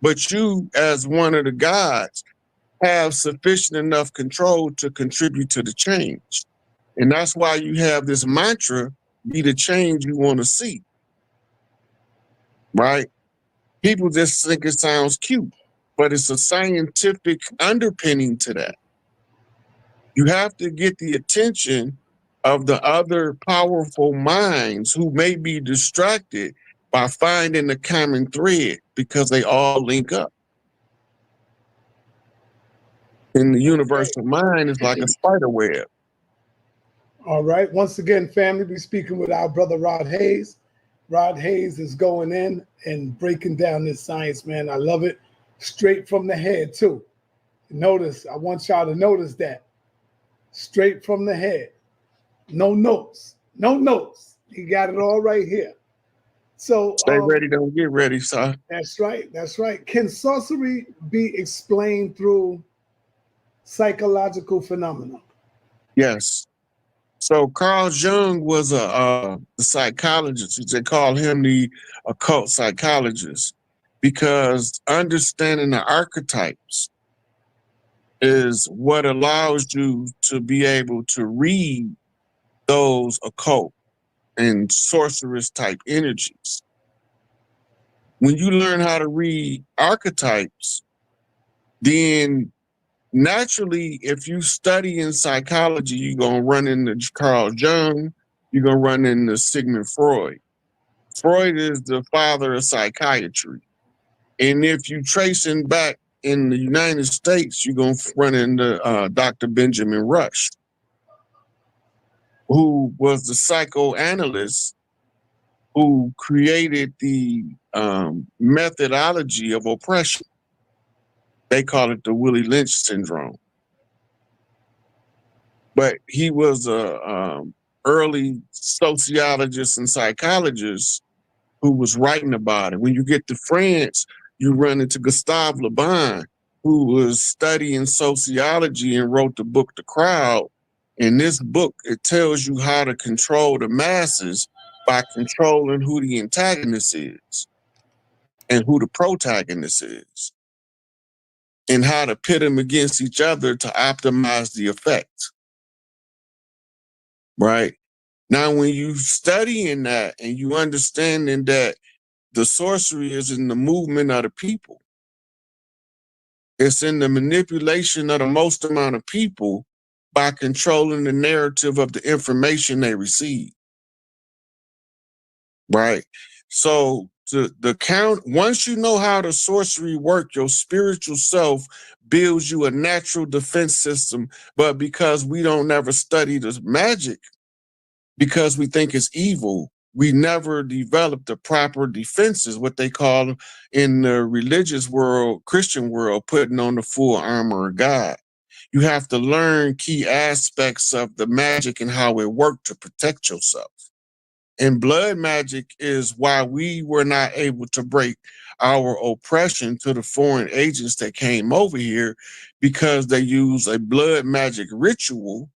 But you, as one of the gods, have sufficient enough control to contribute to the change. And that's why you have this mantra, be the change you want to see. Right? People just think it sounds cute, but it's a scientific underpinning to that. You have to get the attention of the other powerful minds who may be distracted by finding the common thread because they all link up. And the universal mind is like a spider web. All right. Once again, family, we're speaking with our brother Rod Hayes. Rod Hayes is going in and breaking down this science, man. I love it. Straight from the head, too. Notice, I want y'all to notice that. Straight from the head. No notes. No notes. He got it all right here. So stay ready, don't get ready, sir. That's right. That's right. Can sorcery be explained through psychological phenomena? Yes. So Carl Jung was a psychologist. They call him the occult psychologist because understanding the archetypes is what allows you to be able to read those occult and sorceress type energies. When you learn how to read archetypes, then naturally, if you study in psychology, you're going to run into Carl Jung, you're going to run into Sigmund Freud. Freud is the father of psychiatry. And if you trace him back in the United States, you're going to run into Dr. Benjamin Rush, who was the psychoanalyst who created the methodology of oppression. They call it the Willie Lynch syndrome. But he was a early sociologist and psychologist who was writing about it. When you get to France, you run into Gustave Le Bon, who was studying sociology and wrote the book The Crowd. In this book, it tells you how to control the masses by controlling who the antagonist is and who the protagonist is, and how to pit them against each other to optimize the effect. Right? Now, when you studying that and you understanding that the sorcery is in the movement of the people, it's in the manipulation of the most amount of people by controlling the narrative of the information they receive. Right? So the count, once you know how the sorcery work, your spiritual self builds you a natural defense system. But because we don't never study the magic, because we think it's evil, we never develop the proper defenses, what they call in the religious world, Christian world, putting on the full armor of God. You have to learn key aspects of the magic and how it worked to protect yourself. And blood magic is why we were not able to break our oppression to the foreign agents that came over here, because they use a blood magic ritual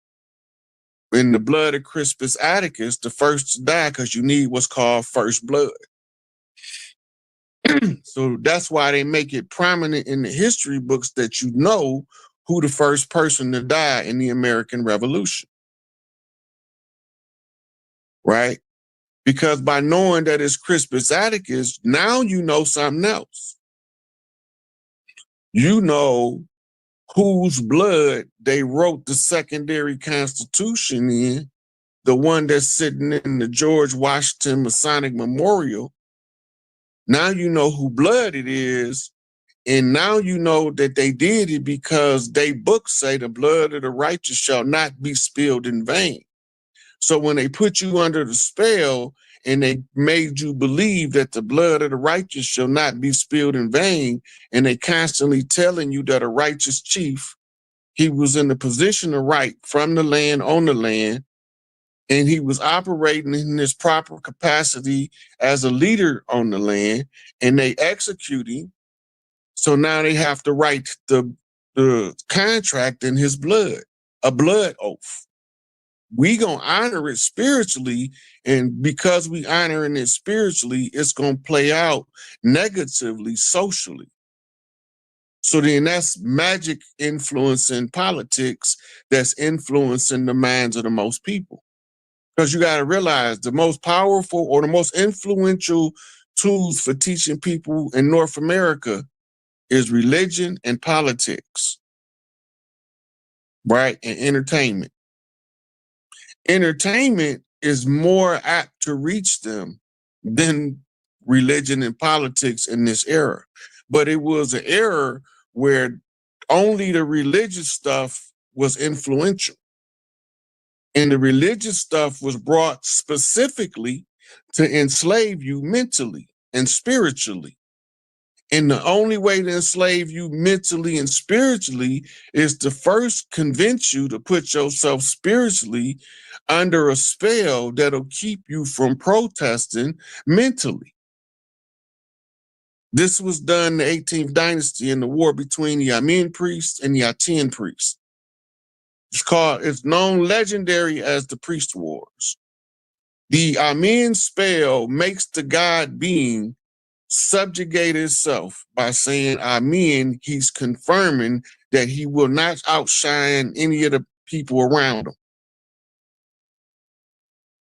in the blood of Crispus Attucks, the first to die, because you need what's called first blood. So that's why they make it prominent in the history books that you know who the first person to die in the American Revolution. Right? Because by knowing that it's Crispus Attucks, now you know something else. You know whose blood they wrote the secondary constitution in, the one that's sitting in the George Washington Masonic Memorial. Now you know who blood it is, And now you know that they did it because they books say the blood of the righteous shall not be spilled in vain. So when they put you under the spell and they made you believe that the blood of the righteous shall not be spilled in vain, and they constantly telling you that a righteous chief, he was in the position of right from the land on the land, and he was operating in his proper capacity as a leader on the land, and they execute him. So now they have to write the contract in his blood, a blood oath. We gonna honor it spiritually, and because we honoring it spiritually, it's gonna play out negatively socially. So then that's magic influencing politics that's influencing the minds of the most people. Because you got to realize the most powerful or the most influential tools for teaching people in North America is religion and politics, right? And entertainment. Entertainment is more apt to reach them than religion and politics in this era. But it was an era where only the religious stuff was influential. And the religious stuff was brought specifically to enslave you mentally and spiritually. And the only way to enslave you mentally and spiritually is to first convince you to put yourself spiritually under a spell that'll keep you from protesting mentally. This was done in the 18th dynasty in the war between the Amin priests and the Aten priests. It's known legendary as the Priest Wars. The Amin spell makes the god being subjugate itself by saying Amen. He's confirming that he will not outshine any of the people around him.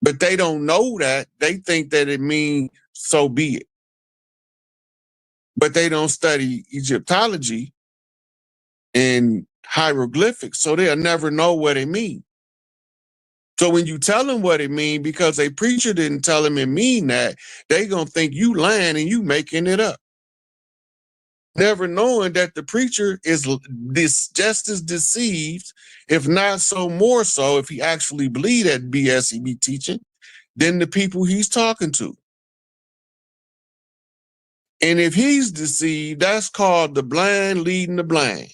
But they don't know that. They think that it means so be it. But they don't study Egyptology and hieroglyphics, so they'll never know what it means. So when you tell them what it means, because a preacher didn't tell them it mean that, they gonna think you lying and you making it up. Never knowing that the preacher is just as deceived, if not so more so, if he actually believe that BS he be teaching, than the people he's talking to. And if he's deceived, that's called the blind leading the blind.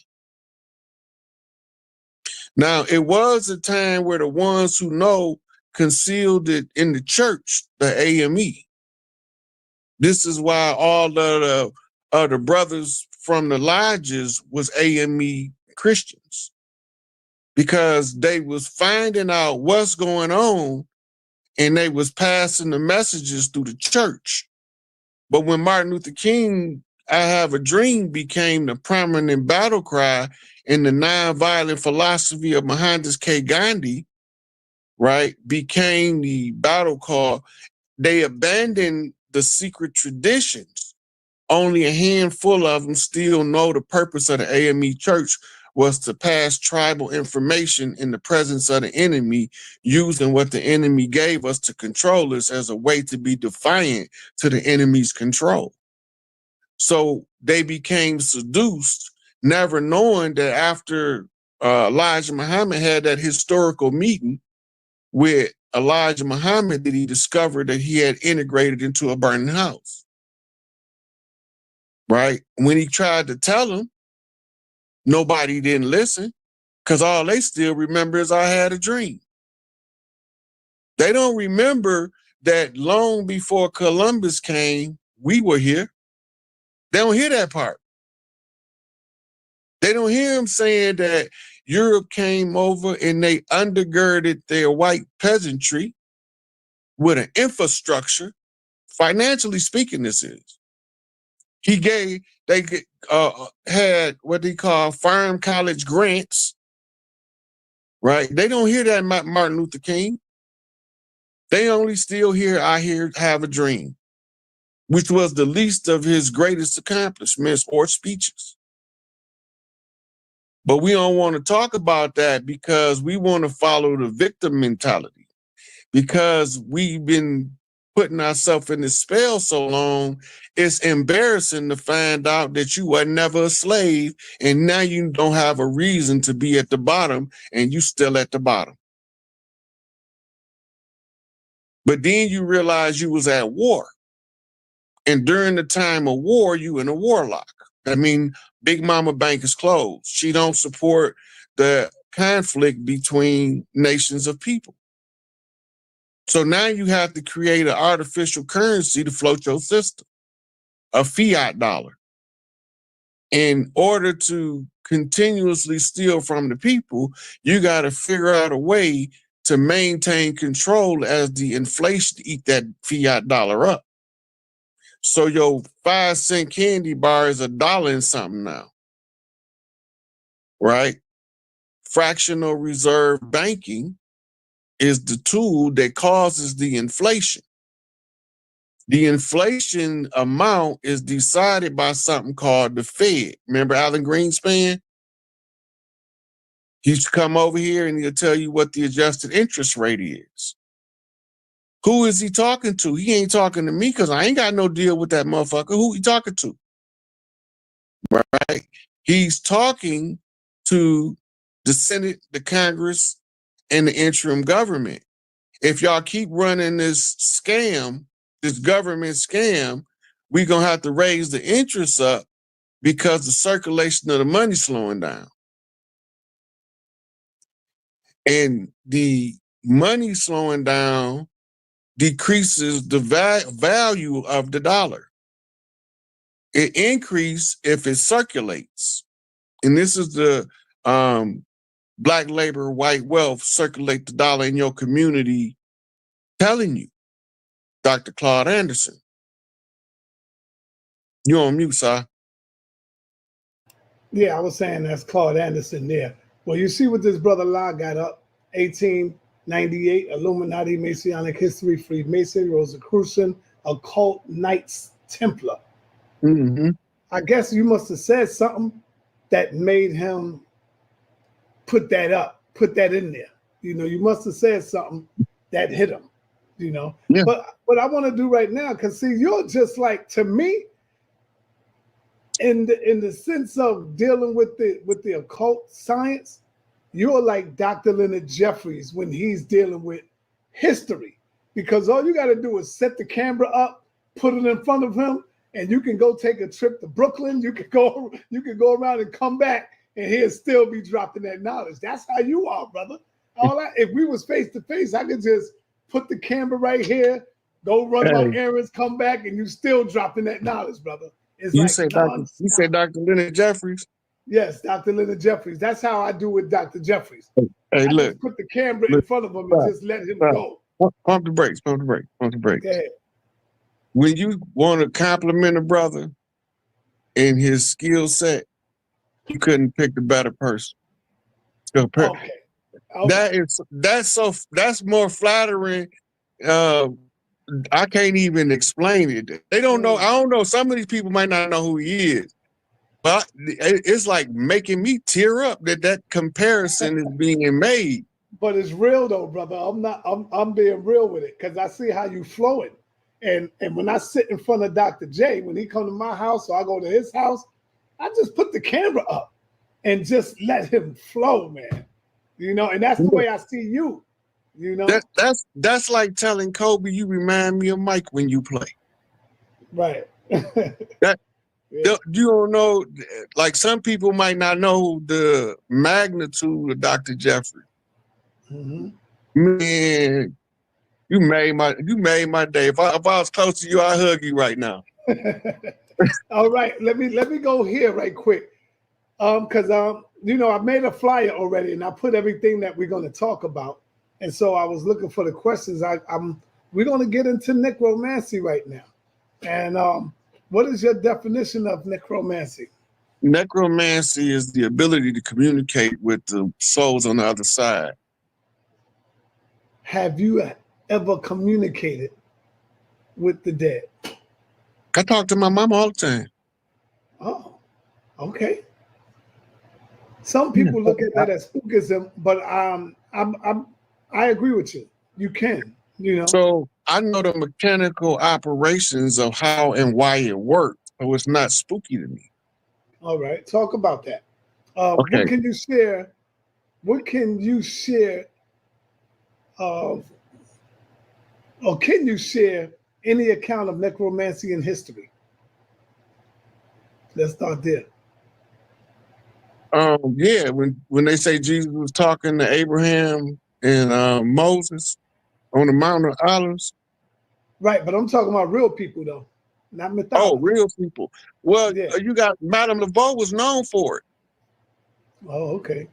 Now, it was a time where the ones who know concealed it in the church, the AME. This is why all of the brothers from the lodges was AME Christians, because they was finding out what's going on and they was passing the messages through the church. But when Martin Luther King, I Have a Dream became the prominent battle cry in the nonviolent philosophy of Mohandas K. Gandhi, right, became the battle call, they abandoned the secret traditions. Only a handful of them still know the purpose of the AME church was to pass tribal information in the presence of the enemy, using what the enemy gave us to control us as a way to be defiant to the enemy's control. So they became seduced, never knowing that after Elijah Muhammad had that historical meeting with Elijah Muhammad, that he discovered that he had integrated into a burning house. Right? When he tried to tell him, nobody didn't listen, because all they still remember is I had a dream. They don't remember that long before Columbus came, we were here. They don't hear that part. They don't hear him saying that Europe came over and they undergirded their white peasantry with an infrastructure. Financially speaking, this is. They had what they call farm college grants, right? They don't hear that Martin Luther King. They only still hear Have a Dream, which was the least of his greatest accomplishments or speeches. But we don't want to talk about that because we want to follow the victim mentality, because we've been putting ourselves in this spell so long, it's embarrassing to find out that you were never a slave and now you don't have a reason to be at the bottom and you still at the bottom. But then you realize you was at war. And during the time of war, you in a warlock. I mean, Big Mama Bank is closed. She don't support the conflict between nations of people. So now you have to create an artificial currency to float your system, a fiat dollar. In order to continuously steal from the people, you got to figure out a way to maintain control as the inflation eat that fiat dollar up. So your 5-cent candy bar is $1 and something now, right? Fractional reserve banking is the tool that causes the inflation. The inflation amount is decided by something called the Fed. Remember Alan Greenspan? He should come over here and he'll tell you what the adjusted interest rate is. Who is he talking to? He ain't talking to me because I ain't got no deal with that motherfucker. Who he talking to? Right? He's talking to the Senate, the Congress, and the interim government. If y'all keep running this scam, this government scam, we're going to have to raise the interest up because the circulation of the money's slowing down. And the money slowing down decreases the value of the dollar. It increases if it circulates. And this is the black labor, white wealth, circulate the dollar in your community telling you, Dr. Claude Anderson. You're on mute, sir. Yeah, I was saying that's Claude Anderson there. Well, you see what this brother La got up, 1898, Illuminati, Masonic History, Freemason, Rosicrucian, Occult, Knights Templar. Mm-hmm. I guess you must have said something that made him put that up, put that in there. You know, you must have said something that hit him, you know. Yeah. But what I want to do right now, because see, you're just like, to me, in the sense of dealing with the occult science, you're like Dr. Leonard Jeffries when he's dealing with history, because all you got to do is set the camera up, put it in front of him, and you can go take a trip to Brooklyn. You can go around and come back, and he'll still be dropping that knowledge. That's how you are, brother. If we was face to face, I could just put the camera right here, go run my errands, come back, and you still dropping that knowledge, brother. It's You like say Dr. Leonard Jeffries? Yes, Dr. Leonard Jeffries. That's how I do with Dr. Jeffries. Hey, I just put the camera in front of him and just let him go. Pump the brakes. Okay. When you want to compliment a brother in his skill set, you couldn't pick the better person. Okay. That's more flattering. I can't even explain it. They don't know. I don't know. Some of these people might not know who he is. But it's like making me tear up that comparison is being made. But it's real though, brother. I'm being real with it because I see how you flowing. And when I sit in front of Dr. J, when he come to my house or I go to his house, I just put the camera up and just let him flow, man. You know, and that's the way I see you. You know, that's like telling Kobe, you remind me of Mike when you play. Right. You don't know, like some people might not know the magnitude of Dr. Jeffrey. Mm-hmm. Man, you made my day. If I was close to you, I'd hug you right now. All right, let me go here right quick. Because you know, I made a flyer already and I put everything that we're going to talk about. And so I was looking for the questions. We're going to get into necromancy right now. And what is your definition of necromancy? Necromancy is the ability to communicate with the souls on the other side. Have you ever communicated with the dead? I talk to my mom all the time. Oh, okay. Some people look at that as spookism, but I agree with you. You can, you know. So I know the mechanical operations of how and why it works, so it's not spooky to me. All right, talk about that. Okay. What can you share? What can you share of, or can you share any account of necromancy in history? Let's start there. Yeah, when they say Jesus was talking to Abraham and Moses on the Mount of Olives. Right, but I'm talking about real people though, not Oh, mythology. real people. Well, Yeah. you got Madame Laveau was known for it. Oh, okay.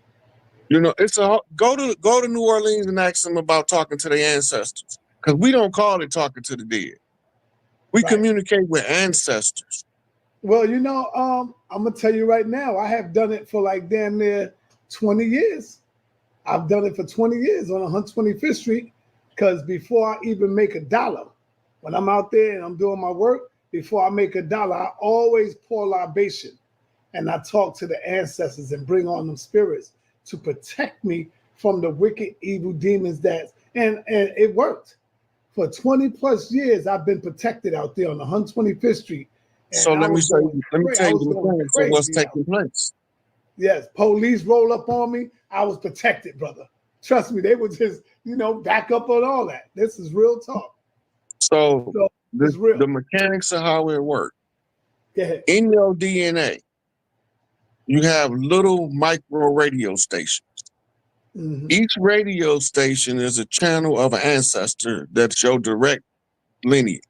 You know, it's a go to New Orleans and ask them about talking to their ancestors, because we don't call it talking to the dead. We Right. communicate with ancestors. Well, you know, I'm gonna tell you right now, I have done it for like damn near 20 years. I've done it for 20 years on 125th Street, because before I even make a dollar, when I'm out there and I'm doing my work, before I make a dollar, I always pour libation and I talk to the ancestors and bring on them spirits to protect me from the wicked, evil demons and it worked. For 20 plus years, I've been protected out there on 125th Street. And So let me tell you the mechanics of what's taking place. Yes, police roll up on me. I was protected, brother. Trust me, they would just, back up on all that. This is real talk. So it's real. the mechanics of how it works. Go ahead. In your DNA, you have little micro radio stations. Mm-hmm. Each radio station is a channel of an ancestor that's your direct lineage.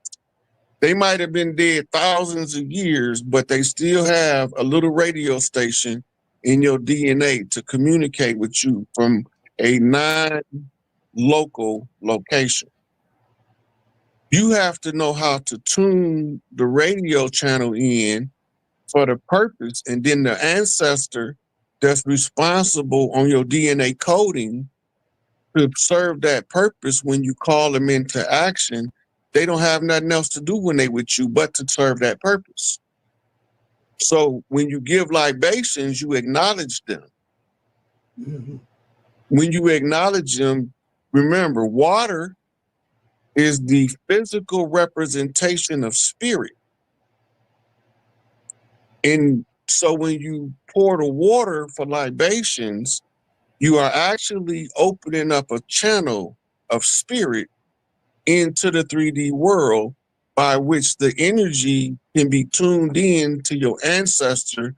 They might have been dead thousands of years, but they still have a little radio station in your DNA to communicate with you from a non-local location. You have to know how to tune the radio channel in for the purpose, and then the ancestor that's responsible on your DNA coding to serve that purpose. When you call them into action, they don't have nothing else to do when they with you but to serve that purpose. So when you give libations, you acknowledge them. Mm-hmm. When you acknowledge them, remember, water is the physical representation of spirit. And so when you pour the water for libations, you are actually opening up a channel of spirit into the 3D world by which the energy can be tuned in to your ancestor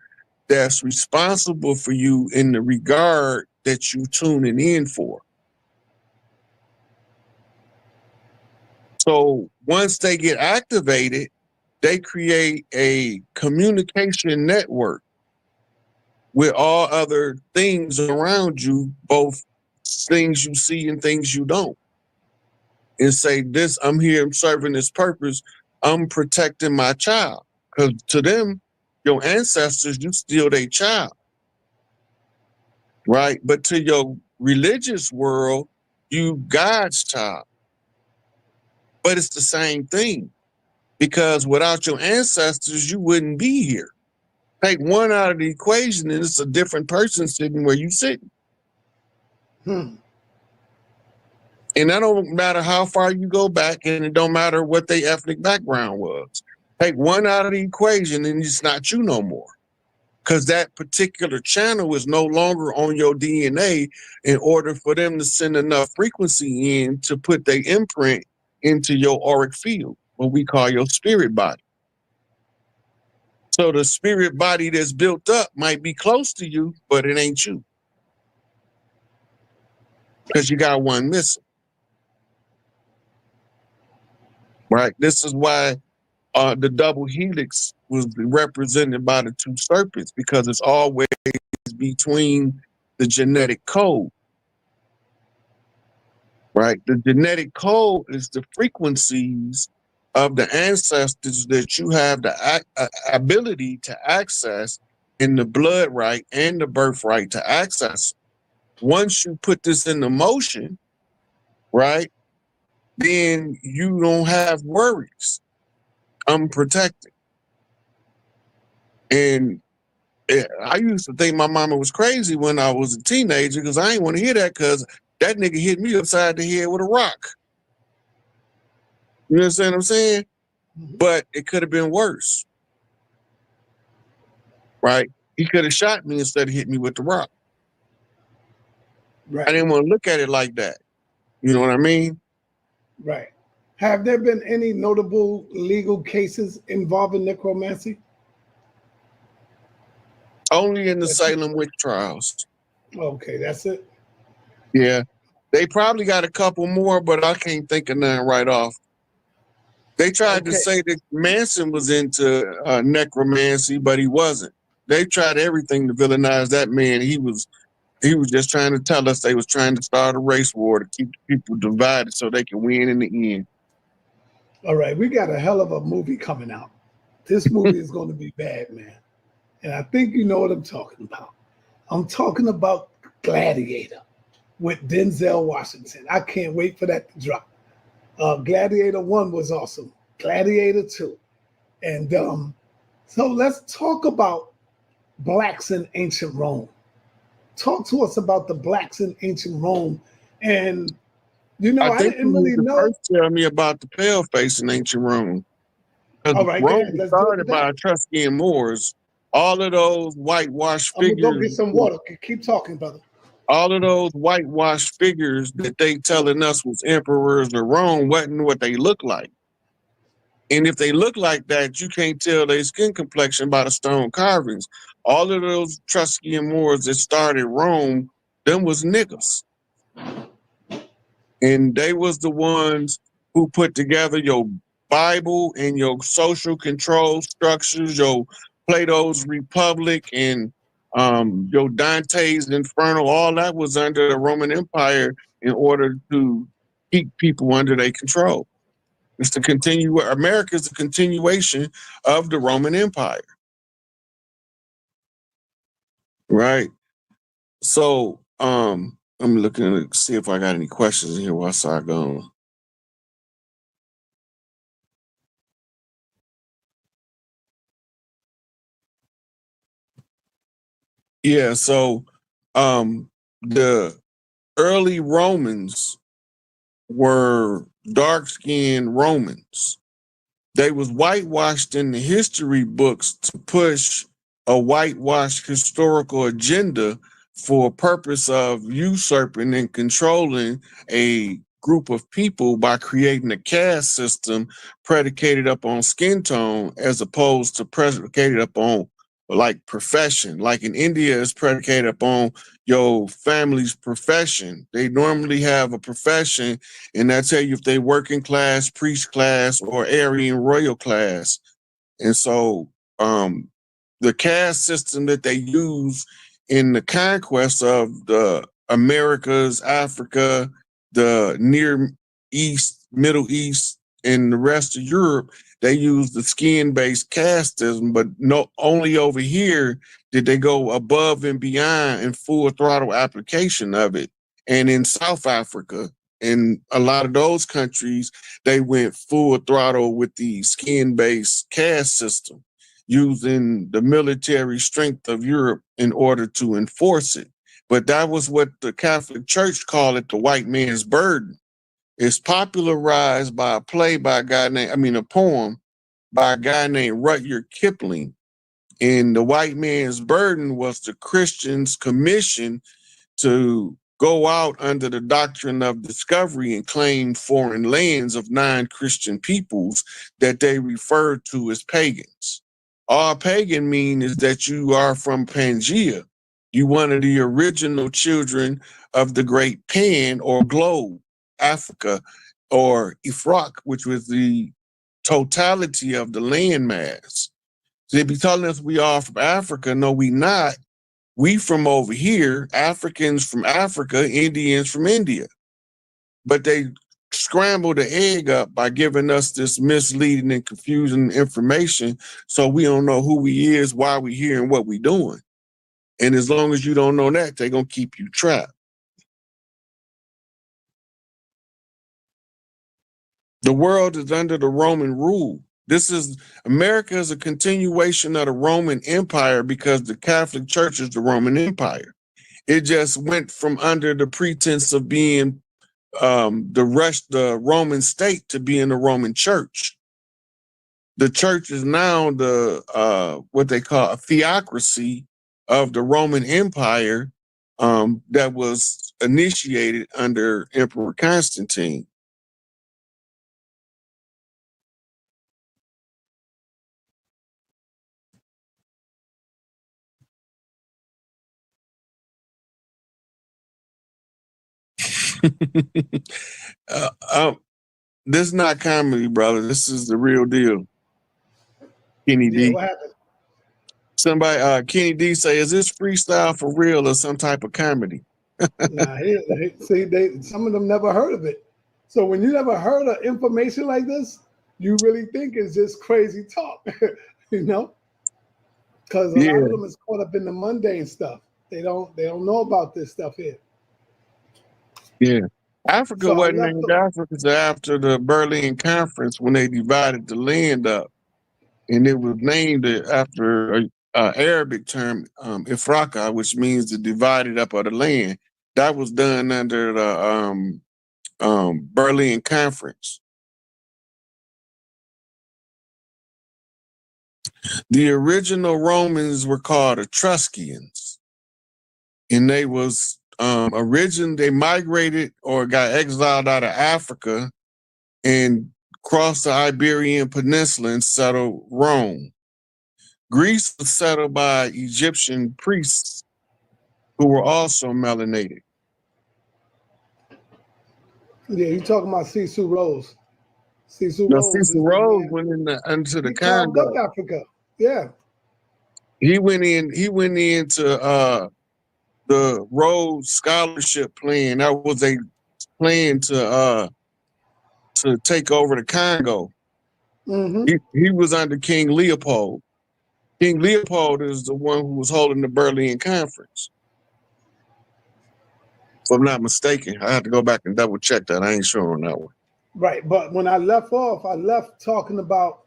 that's responsible for you in the regard that you tuning in for. So once they get activated, they create a communication network with all other things around you, both things you see and things you don't. And say, this, I'm here, I'm serving this purpose, I'm protecting my child. Because to them, your ancestors, you still their child. Right? But to your religious world, you God's child. But it's the same thing. Because without your ancestors, you wouldn't be here. Take one out of the equation and it's a different person sitting where you sitting. And that don't matter how far you go back, and it don't matter what their ethnic background was. Take one out of the equation and it's not you no more. Because that particular channel is no longer on your DNA in order for them to send enough frequency in to put their imprint into your auric field, what we call your spirit body. So the spirit body that's built up might be close to you, but it ain't you. Because you got one missing. Right? This is why the double helix was represented by the two serpents, because it's always between the genetic code. Right? The genetic code is the frequencies of the ancestors that you have the ability to access in the blood right and the birthright to access. Once you put this into motion, right, then you don't have worries. I'm protected. And I used to think my mama was crazy when I was a teenager, because I ain't want to hear that, because that nigga hit me upside the head with a rock. You understand what I'm saying? Mhm. But it could have been worse, right? He could have shot me instead of hitting me with the rock. I Right, didn't want to look at it like that. You know what I mean? right. Have there been any notable legal cases involving necromancy? Only in the That you- Salem witch trials. Okay, that's it. Yeah. They probably got a couple more, but I can't think of none right off. They tried to Okay. say that Manson was into necromancy, but he wasn't. They tried everything to villainize that man. He was just trying to tell us they was trying to start a race war to keep the people divided so they can win in the end. All right, we got a hell of a movie coming out. This movie is going to be bad, man. And I think you know what I'm talking about. I'm talking about Gladiator with Denzel Washington. I can't wait for that to drop. Gladiator 1 was awesome. Gladiator 2. And so let's talk about blacks in ancient Rome. Talk to us about the blacks in ancient Rome. And, you know, I I think didn't you need really to know. first tell me about the pale face in ancient Rome. All Because right, go Rome ahead. was Let's do it started with by that. Etruscan Moors. All of those whitewashed I'm going to go figures, get some water. Keep talking, brother. all of those whitewashed figures that they telling us was emperors of Rome wasn't what they look like. And if they look like that, you can't tell their skin complexion by the stone carvings. All of those Etruscan Moors that started Rome, them was niggas. And they was the ones who put together your Bible and your social control structures, your Plato's Republic and your Dante's Inferno. All that was under the Roman Empire in order to keep people under their control. It's to continue. America is a continuation of the Roman Empire, right? So, I'm looking to see if I got any questions in here while I go. Yeah, so the early Romans were dark-skinned Romans. They was whitewashed in the history books to push a whitewashed historical agenda for a purpose of usurping and controlling a group of people by creating a caste system predicated upon skin tone as opposed to predicated upon like profession. Like in India, it's predicated upon your family's profession. They normally have a profession, and I tell you if they working class, priest class, or Aryan royal class. And so the caste system that they use in the conquest of the Americas, Africa, the Near East, Middle East, and the rest of Europe, they use the skin-based casteism, but no only over here did they go above and beyond in full throttle application of it. And in South Africa, in a lot of those countries, they went full throttle with the skin-based caste system, using the military strength of Europe in order to enforce it. But that was what the Catholic Church called it, the white man's burden. It's popularized by a play by a guy named, a poem by a guy named Rudyard Kipling. And the white man's burden was the Christian's commission to go out under the doctrine of discovery and claim foreign lands of non-Christian peoples that they refer to as pagans. All pagan mean is that you are from Pangea. You one of the original children of the great Pan or globe, Africa, or Ifrak, which was the totality of the landmass. So they be telling us we are from Africa. No, we not. We from over here, Africans from Africa, Indians from India. But they scrambled the egg up by giving us this misleading and confusing information so we don't know who we is, why we here, and what we doing. And as long as you don't know that, they're going to keep you trapped. The world is under the Roman rule. America is a continuation of the Roman Empire because the Catholic Church is the Roman Empire. It just went from under the pretense of being the Roman state to be in the Roman church. The church is now the what they call a theocracy of the Roman Empire that was initiated under Emperor Constantine. This is not comedy, brother. This is the real deal. Kenny D. What happened? Somebody, Kenny D say, is this freestyle for real or some type of comedy? Nah, some of them never heard of it. So when you never heard of information like this, you really think it's just crazy talk, you know? Because a lot of them is caught up in the mundane stuff. They don't know about this stuff here. Yeah. Africa So wasn't named Africa until after the Berlin Conference when they divided the land up. And it was named after an Arabic term, Ifraka, which means the divided up of the land. That was done under the Berlin Conference. The original Romans were called Etruscans, and they was they migrated or got exiled out of Africa and crossed the Iberian Peninsula and settled Rome. Greece was settled by Egyptian priests who were also melanated. Yeah, you talking about Cecil Rose. Cecil Rose went into the Congo. Africa. Yeah. He went into the Rhodes Scholarship plan. That was a plan to take over the Congo. Mm-hmm. He was under King Leopold. King Leopold is the one who was holding the Berlin Conference. If I'm not mistaken, I have to go back and double check that. I ain't sure on that one. Right, but when I left off, I left talking about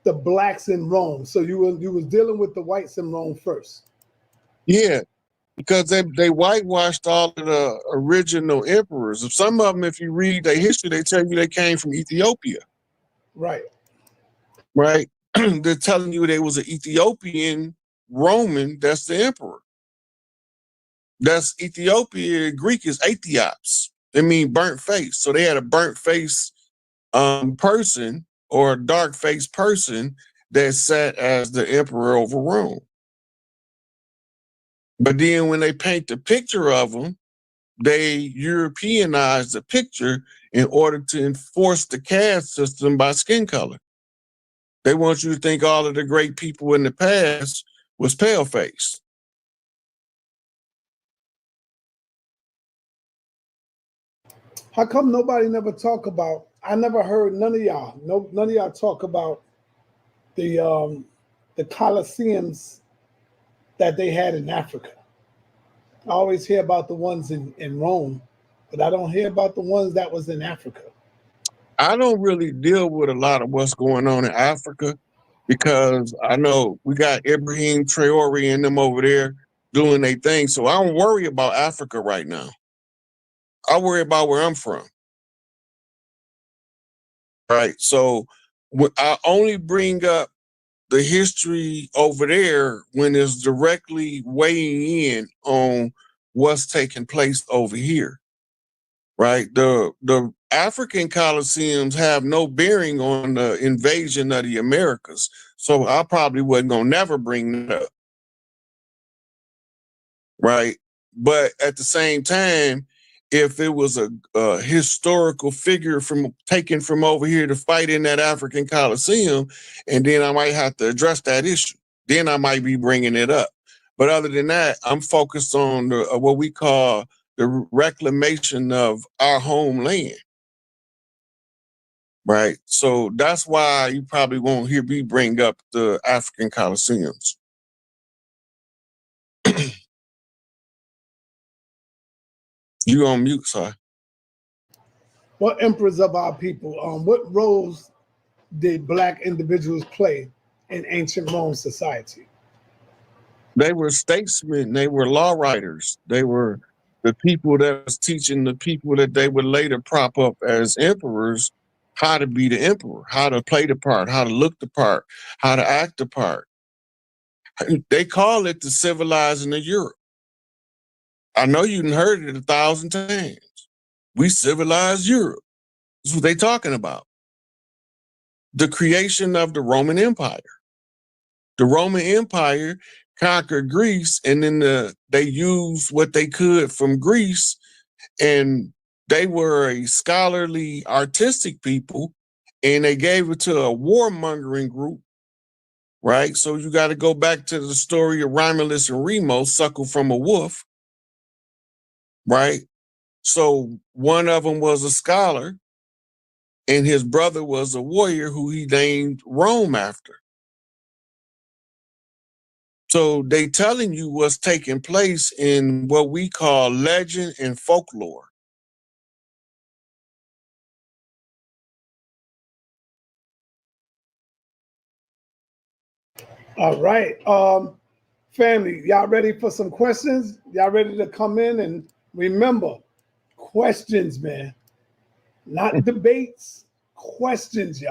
the blacks in Rome. So you was dealing with the whites in Rome first. Yeah, because they whitewashed all of the original emperors. Some of them, if you read their history, they tell you they came from Ethiopia. Right. Right. They're telling you there was an Ethiopian Roman that's the emperor. That's Ethiopia. Greek is Aethiops. They mean burnt face. So they had a burnt face person or a dark faced person that sat as the emperor over Rome. But then when they paint the picture of them, they Europeanize the picture in order to enforce the caste system by skin color. They want you to think all of the great people in the past was pale face. How come nobody never talk about? I never heard none of y'all talk about the Colosseums that they had in Africa. I always hear about the ones in Rome, but I don't hear about the ones that was in Africa. I don't really deal with a lot of what's going on in Africa because I know we got Ibrahim Traore and them over there doing their thing. So I don't worry about Africa right now. I worry about where I'm from. Right. So I only bring up the history over there when it's directly weighing in on what's taking place over here. Right. The African Colosseums have no bearing on the invasion of the Americas. So I probably wasn't gonna never bring that up. Right. But at the same time, if it was a historical figure taken from over here to fight in that African Colosseum, and then I might have to address that issue. Then I might be bringing it up. But other than that, I'm focused on what we call the reclamation of our homeland. Right. So that's why you probably won't hear me bring up the African Colosseums. You on mute, sir. What emperors of our people, what roles did black individuals play in ancient Rome society? They were statesmen. They were law writers. They were the people that was teaching the people that they would later prop up as emperors how to be the emperor, how to play the part, how to look the part, how to act the part. They call it the civilizing of Europe. I know you've heard it 1,000 times. We civilized Europe. That's what they're talking about. The creation of the Roman Empire. The Roman Empire conquered Greece, and then they used what they could from Greece, and they were a scholarly, artistic people, and they gave it to a warmongering group, right? So you got to go back to the story of Romulus and Remus, suckled from a wolf, right? So one of them was a scholar, and his brother was a warrior who he named Rome after. So they telling you what's taking place in what we call legend and folklore. All right. Family, y'all ready for some questions? Y'all ready to come in? And remember, questions, man. Not debates, questions, y'all.